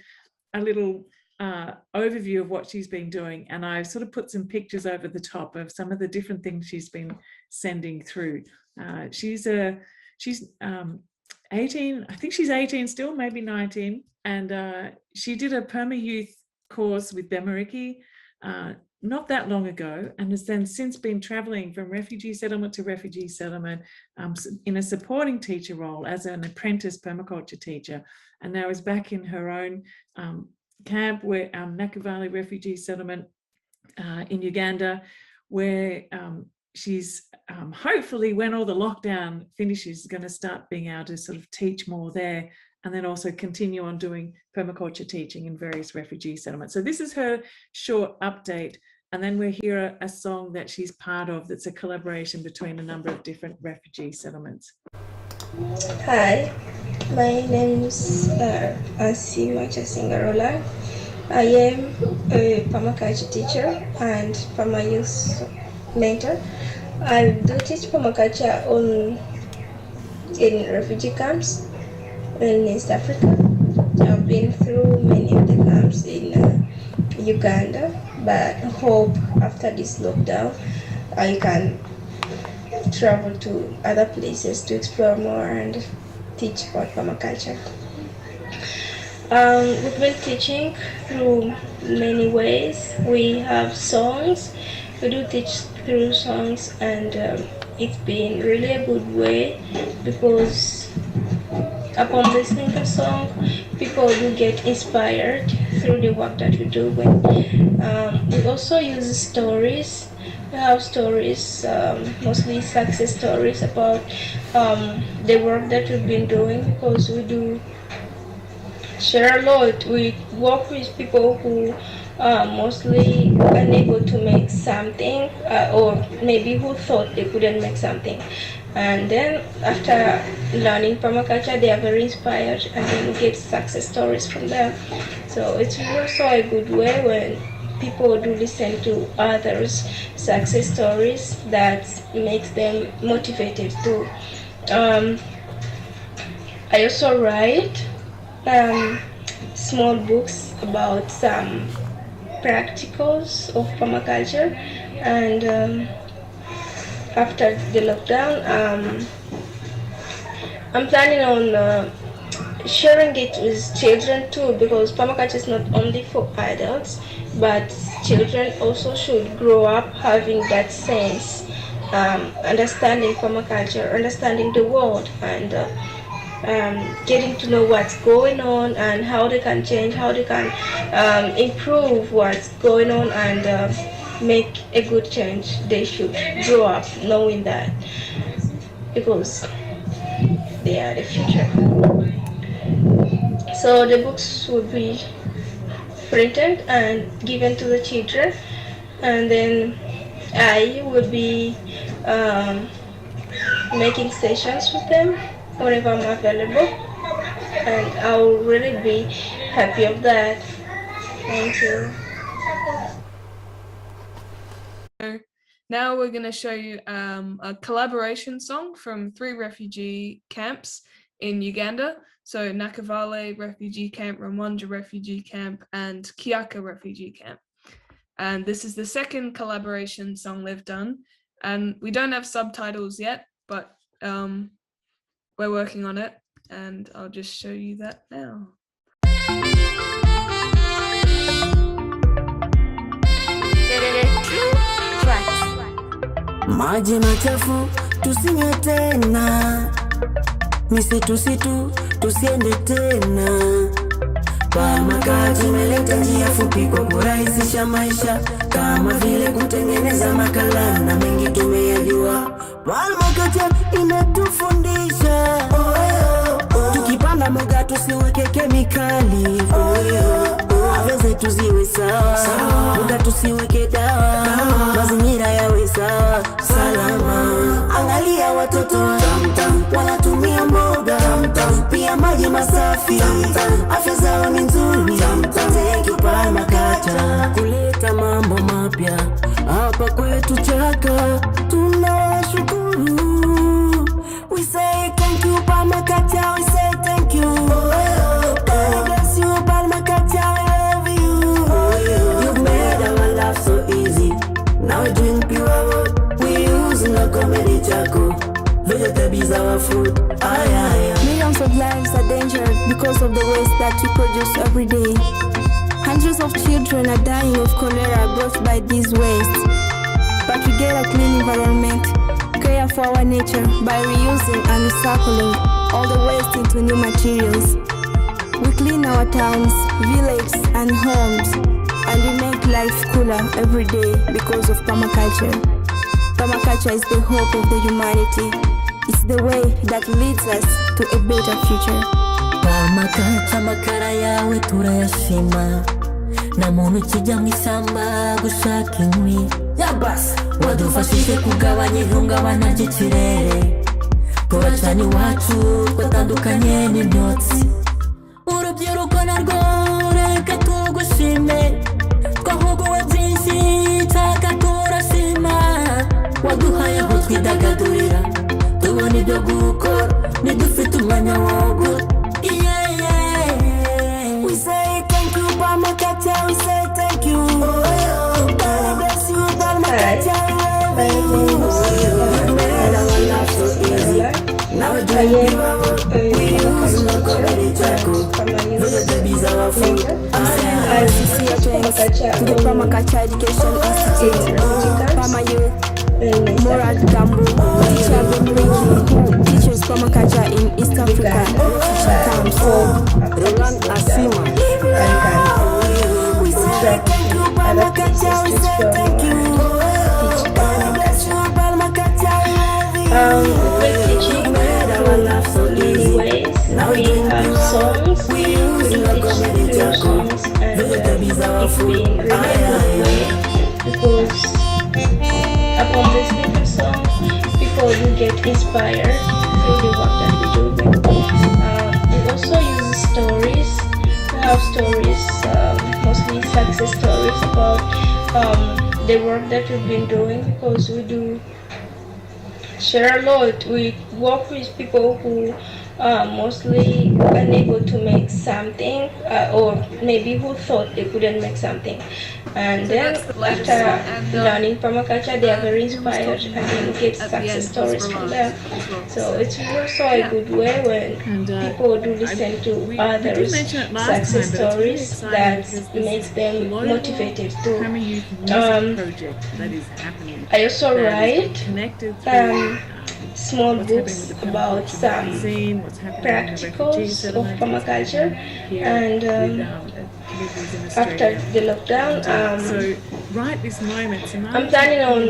a little overview of what she's been doing, and I sort of put some pictures over the top of some of the different things she's been sending through. She's 18, I think she's 18 still, maybe 19, and she did a permayouth course with Bemariki not that long ago, and has then since been traveling from refugee settlement to refugee settlement in a supporting teacher role as an apprentice permaculture teacher, and now is back in her own camp, where Nakivale refugee settlement in Uganda, where she's hopefully, when all the lockdown finishes, going to start being able to sort of teach more there, and then also continue on doing permaculture teaching in various refugee settlements. So this is her short update, and then we'll hear a song that she's part of that's a collaboration between a number of different refugee settlements. Hi, my name is Asi Machasingarola. I am a permaculture teacher and permayouth mentor. I do teach permaculture in refugee camps in East Africa. I've been through many of the camps in Uganda, but hope after this lockdown I can travel to other places to explore more and teach about permaculture. We've been teaching through many ways. We have songs. We do teach through songs, and it's been really a good way, because upon listening to a song, people will get inspired through the work that we do. We also use stories. We have stories, mostly success stories about the work that we've been doing, because we do share a lot. We work with people who are mostly unable to make something, or maybe who thought they couldn't make something. And then after learning permaculture, they are very inspired and then we get success stories from them. So it's also a good way when people do listen to others' success stories that makes them motivated too. I also write small books about some practicals of permaculture, and after the lockdown, I'm planning on sharing it with children too, because permaculture is not only for adults, but children also should grow up having that sense, understanding permaculture, understanding the world, and getting to know what's going on and how they can change, how they can improve what's going on and make a good change. They should grow up knowing that, because they are the future. So the books would be printed and given to the children, and then I would be making sessions with them whenever I'm available, and I'll really be happy of that. Thank you. Now we're going to show you a collaboration song from 3 refugee camps in Uganda. So Nakavale Refugee Camp, Ramwanja Refugee Camp, and Kiaka Refugee Camp. And this is the second collaboration song they've done. And we don't have subtitles yet, but we're working on it. And I'll just show you that now. Maji machafu tusinywe tena, misitu tusiende tena. Permaculture imeleta njia fupi kwa kurahisisha maisha, kama vile kutengeneza makala na mengi tumeyajua. Permaculture inatufundisha tukipanda mboga tusiweke kemikali, afya zetu ziwe sawa, mboga tusiweke dawa, mazingira yawe sawa, salama. Angalia watoto wanatumia mboga, pia maji masafi, afya zao ni nzuri. Thank you Permaculture kuleta mambo mapya hapa kwetu Chaka, tunashukuru. We say thank you Permaculture, we say thank you. God bless you Permaculture, we love you. You've made our life so easy. Now we drink pure water, we use no comedy charcoal. Vegetables our food. Millions of lives are endangered because of the waste that we produce every day. Hundreds of children are dying of cholera brought by these wastes. But we get a clean environment, care for our nature by reusing and recycling all the waste into new materials. We clean our towns, villages and homes, and we make life cooler every day because of permaculture. Permaculture is the hope of the humanity. It's the way that leads us to a better future. Permaculture makara yawe turayashima, na muntu kijya mwisamba gushaka inkwi. Yabas wadufashije kugabanya ihungabana ry'ikirere, tubacana iwacu twatandukanye n'imyotsi. Urubyiruko narwo reka tugushime, twahuguwe byinshi Chaka turashima. Waduhaye aho twidagadurira, tubona ibyo gukora, nidufite umwanya wo gukora. We say thank you Permaculture, we say thank you. God bless you Permaculture, we love you. Made our life so easy. Now we drink pure water, we use no comedy charcoal. Vegetables our food. ICC to the Permaculture Education Institute, permayouth, Morat Gambo, teacher who teaches permaculture in East Africa, camps. Roland Asima. We say thank you Permaculture, we say thank you. God bless you Permaculture, we love you. We're teaching Made our life so easy. ways. We have songs, we it's been really a good way because upon listening to songs, people will get inspired through the work that we do. We also use stories. We have stories, mostly success stories about the work that we've been doing, because we do share a lot. We work with people who are mostly unable to make something, or maybe who thought they couldn't make something. And So then that's the latest after one, and, learning permaculture, they are very who was inspired talking and then about get at the end success was stories from them. Reliant as well. So it's also yeah. a good way when And people do listen to we others' did mention it last success time, but it's really stories exciting that because there's makes this them global motivated to. permayouth music project that is happening. I also that is write connected through small what's happening books with the about permaculture some magazine, what's happening in the refugee practicals of settlements, permaculture, here and with communities in Australia. after the lockdown, So right this moment, I'm planning on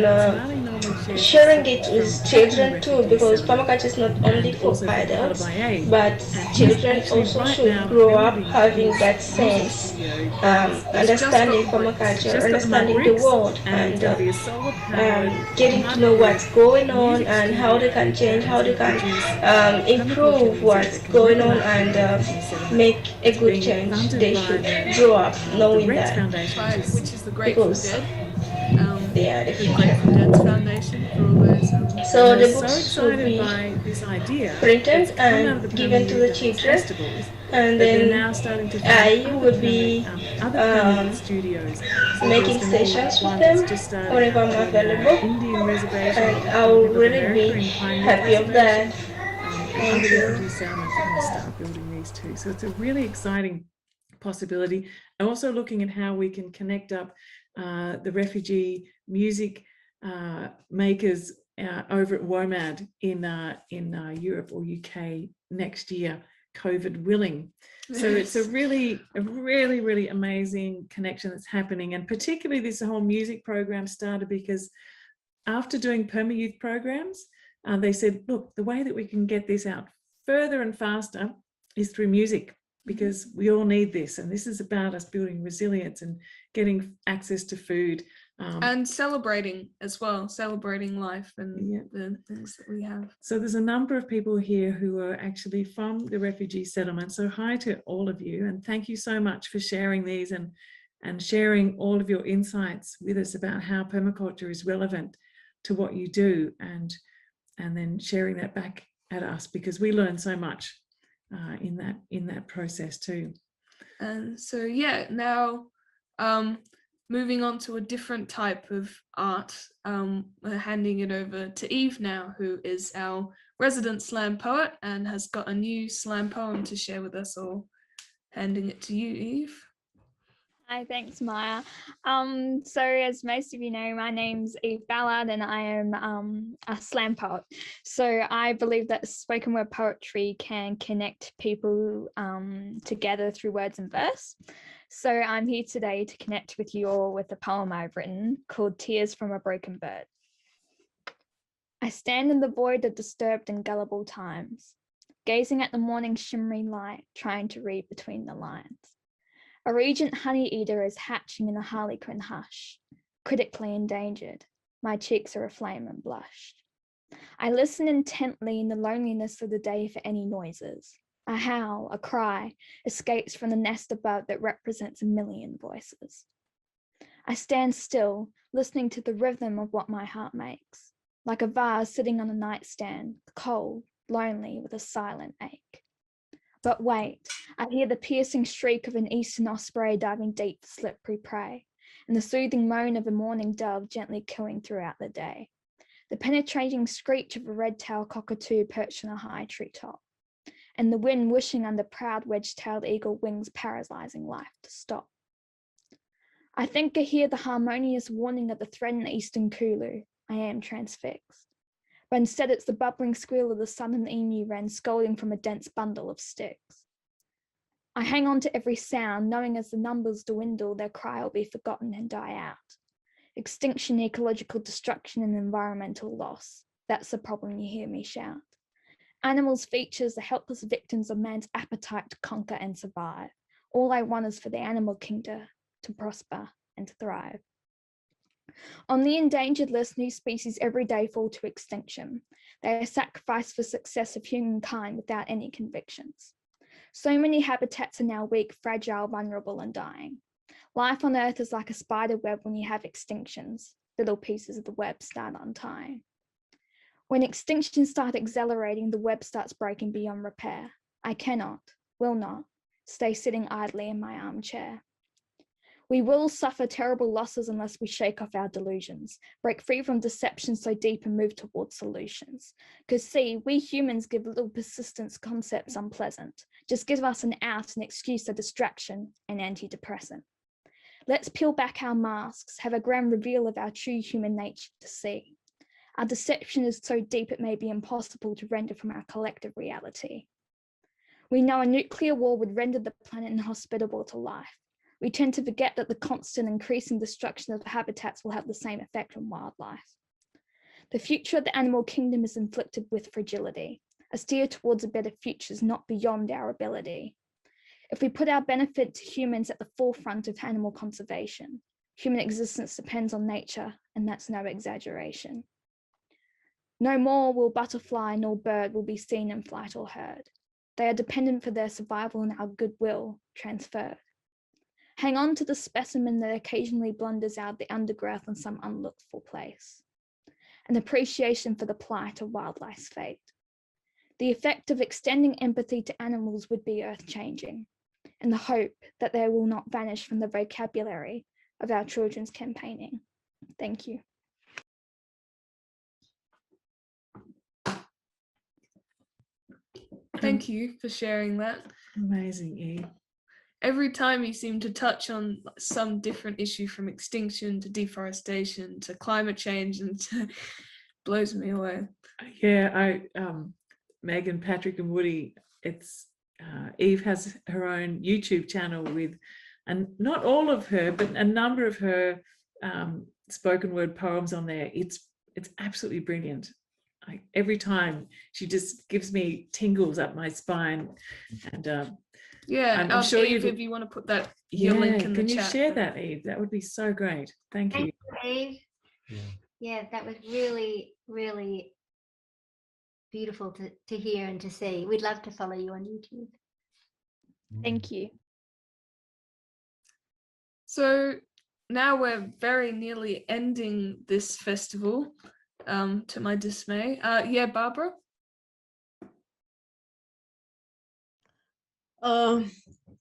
sharing it with children too, because permaculture is not only for adults, but children also should grow up having that sense, understanding permaculture, understanding the world, and getting to know what's going on and how they can change, how they can improve what's going on, and make a good change. They should grow up knowing that, Which is the Grateful because Dead. they are the The future. Grateful Dead's foundation for all those. So the so books should excited be by this idea printed that's come out of and the given to the permayouth children, festivals, and that they're then now starting to I find would be other permanent studios. So making there's gonna be sessions with one them that's just started whenever up I'm in, available, Indian reservation, and I'll Republic of really America be in Pine happy of that. and Thank other you. refugee settlements are going to start building these too. So it's a really exciting possibility. And also looking at how we can connect up the refugee music makers over at WOMAD in Europe or UK next year, COVID willing. So it's a really amazing connection that's happening. And particularly this whole music program started because after doing permayouth programs, they said, look, the way that we can get this out further and faster is through music, because we all need this. And this is about us building resilience and getting access to food. And celebrating as well, celebrating life and the things that we have. So there's a number of people here who are actually from the refugee settlement. So hi to all of you, and thank you so much for sharing these and sharing all of your insights with us about how permaculture is relevant to what you do, and then sharing that back at us, because we learn so much in that process too. And so yeah, now moving on to a different type of art, we're handing it over to Eve now, who is our resident slam poet and has got a new slam poem to share with us all. Handing it to you, Eve. Hi, thanks, Maya. So as most of you know, my name's Eve Ballard and I am a slam poet. So I believe that spoken word poetry can connect people together through words and verse. So I'm here today to connect with you all with a poem I've written called Tears from a Broken Bird. I stand in the void of disturbed and gullible times, gazing at the morning shimmering light, trying to read between the lines. A regent honey eater is hatching in a harlequin hush, critically endangered. My cheeks are aflame and blushed. I listen intently in the loneliness of the day for any noises. A howl, a cry, escapes from the nest above that represents a million voices. I stand still, listening to the rhythm of what my heart makes, like a vase sitting on a nightstand, cold, lonely, with a silent ache. But wait, I hear the piercing shriek of an eastern osprey diving deep for slippery prey, and the soothing moan of a morning dove gently cooing throughout the day. The penetrating screech of a red-tailed cockatoo perched on a high treetop, and the wind whooshing under proud wedge-tailed eagle wings paralyzing life to stop. I think I hear the harmonious warning of the threatened eastern kulu. I am transfixed. But instead it's the bubbling squeal of the southern emu wren scolding from a dense bundle of sticks. I hang on to every sound, knowing as the numbers dwindle, their cry will be forgotten and die out. Extinction, ecological destruction, and environmental loss. That's the problem you hear me shout. Animals features the helpless victims of man's appetite to conquer and survive. All I want is for the animal kingdom to prosper and to thrive. On the endangered list, new species every day fall to extinction. They are sacrificed for success of humankind without any convictions. So many habitats are now weak, fragile, vulnerable, and dying. Life on Earth is like a spider web when you have extinctions. Little pieces of the web start untying. When extinctions start accelerating, the web starts breaking beyond repair. I cannot, will not, stay sitting idly in my armchair. We will suffer terrible losses unless we shake off our delusions, break free from deception so deep and move towards solutions. Because see, we humans give little persistence concepts unpleasant. Just give us an out, an excuse, a distraction, an antidepressant. Let's peel back our masks, have a grand reveal of our true human nature to see. Our deception is so deep it may be impossible to render from our collective reality. We know a nuclear war would render the planet inhospitable to life. We tend to forget that the constant increasing destruction of habitats will have the same effect on wildlife. The future of the animal kingdom is inflicted with fragility. A steer towards a better future is not beyond our ability. If we put our benefit to humans at the forefront of animal conservation, human existence depends on nature, and that's no exaggeration. No more will butterfly nor bird will be seen in flight or heard. They are dependent for their survival and our goodwill transferred. Hang on to the specimen that occasionally blunders out the undergrowth in some unlooked for place. An appreciation for the plight of wildlife's fate. The effect of extending empathy to animals would be earth-changing, and the hope that they will not vanish from the vocabulary of our children's campaigning. Thank you. Thank you for sharing that. Amazing, Eve. Every time you seem to touch on some different issue, from extinction to deforestation to climate change, and blows me away. Yeah, Megan, Patrick and Woody, it's Eve has her own YouTube channel with, and not all of her, but a number of her spoken word poems on there. It's absolutely brilliant. Every time she just gives me tingles up my spine, and yeah, I'm sure Eve, if you want to put that your link in the chat. Can you share that, Eve? That would be so great. Thank you. Eve. Yeah, that was really, really beautiful to hear and to see. We'd love to follow you on YouTube. Thank you. So now we're very nearly ending this festival, to my dismay. Yeah, Barbara?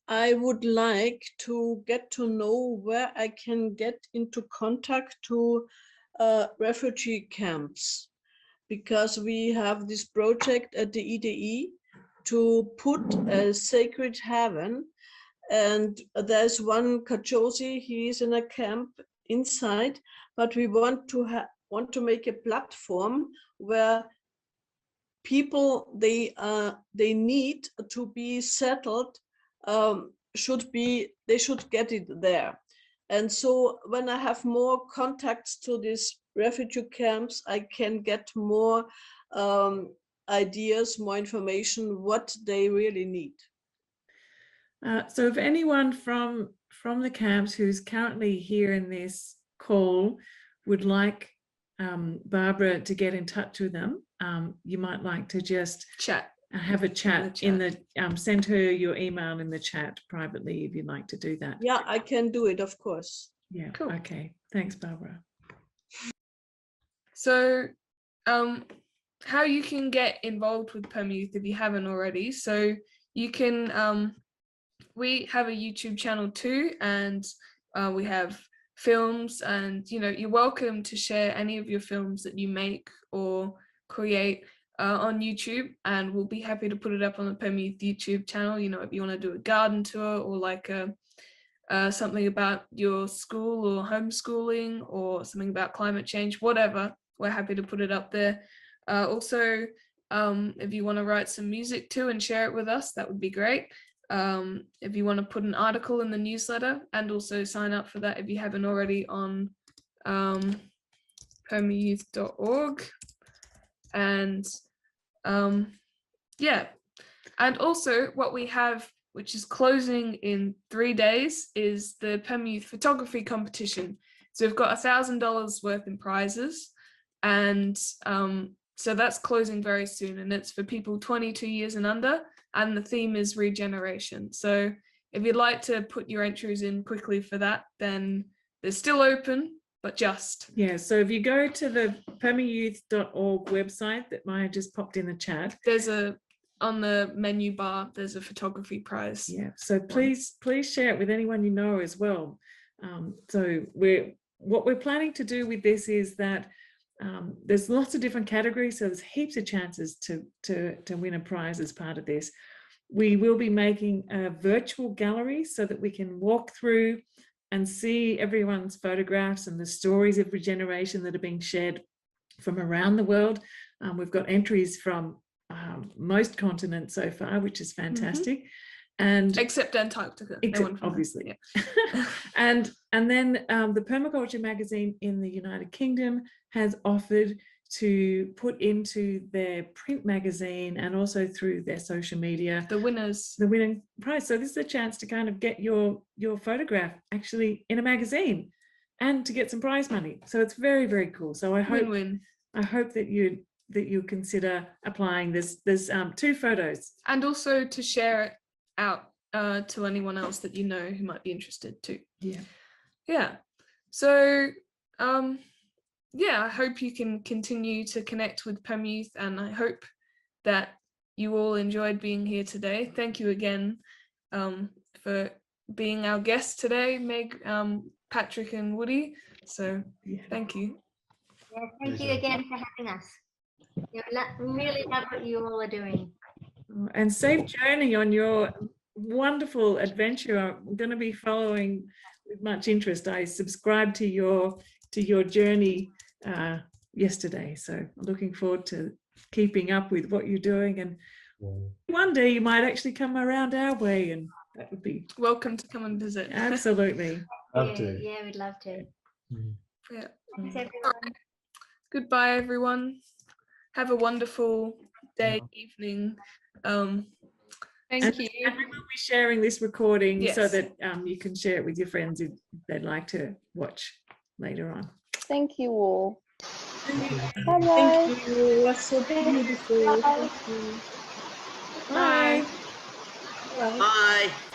I would like to get to know where I can get into contact to refugee camps, because we have this project at the EDE to put a sacred heaven, and there's one Kajosi, he is in a camp inside, but we want to make a platform where people they need to be settled they should get it there. And so when I have more contacts to these refugee camps, I can get more ideas, more information, what they really need. So if anyone from the camps who's currently here in this call would like Barbara to get in touch with them, you might like to just have a chat in the send her your email in the chat privately if you'd like to do that. Yeah, I can do it, of course. Yeah, cool. Okay, thanks, Barbara. So how you can get involved with permayouth if you haven't already. So you can we have a YouTube channel too, and we have films, and you're welcome to share any of your films that you make or create on YouTube, and we'll be happy to put it up on the permayouth YouTube channel. If you want to do a garden tour, or like something about your school or homeschooling, or something about climate change, whatever, we're happy to put it up there. Also, if you want to write some music too and share it with us, that would be great. If you want to put an article in the newsletter, and also sign up for that if you haven't already on permayouth.org. And yeah, and also what we have which is closing in 3 days, is the permayouth photography competition. So we've got $1,000 worth in prizes, and so that's closing very soon, and it's for people 22 years and under, and the theme is regeneration. So if you'd like to put your entries in quickly for that, then they're still open, but just. Yeah, so if you go to the permayouth.org website that Maya just popped in the chat, There's on the menu bar, there's a photography prize. yeah, so please share it with anyone you know as well. So what we're planning to do with this is that there's lots of different categories, so there's heaps of chances to win a prize as part of this. We will be making a virtual gallery so that we can walk through and see everyone's photographs and the stories of regeneration that are being shared from around the world. We've got entries from most continents so far, which is fantastic. And except Antarctica, except, obviously. Yeah. and then the Permaculture magazine in the United Kingdom has offered to put into their print magazine and also through their social media the winning prize. So this is a chance to kind of get your photograph actually in a magazine and to get some prize money. So it's very, very cool. So I hope that you consider applying. There's 2 photos, and also to share it out to anyone else that you know who might be interested too. Yeah. So I hope you can continue to connect with permayouth, and I hope that you all enjoyed being here today. Thank you again for being our guests today, Meg, Patrick and Woody. So thank you. Yeah, thank you again for having us. We really love what you all are doing. And safe journey on your wonderful adventure. I'm going to be following with much interest. I subscribed to your journey yesterday, so I'm looking forward to keeping up with what you're doing, and one day you might actually come around our way, and that would be welcome to come and visit. Absolutely. Yeah, we'd love to. Yeah. Thanks, everyone. Goodbye, everyone. Have a wonderful day, evening. Thank you. And we will be sharing this recording so that you can share it with your friends if they'd like to watch later on. Thank you all. Bye-bye. Thank you. It was so beautiful. Bye. Bye. Bye. Bye.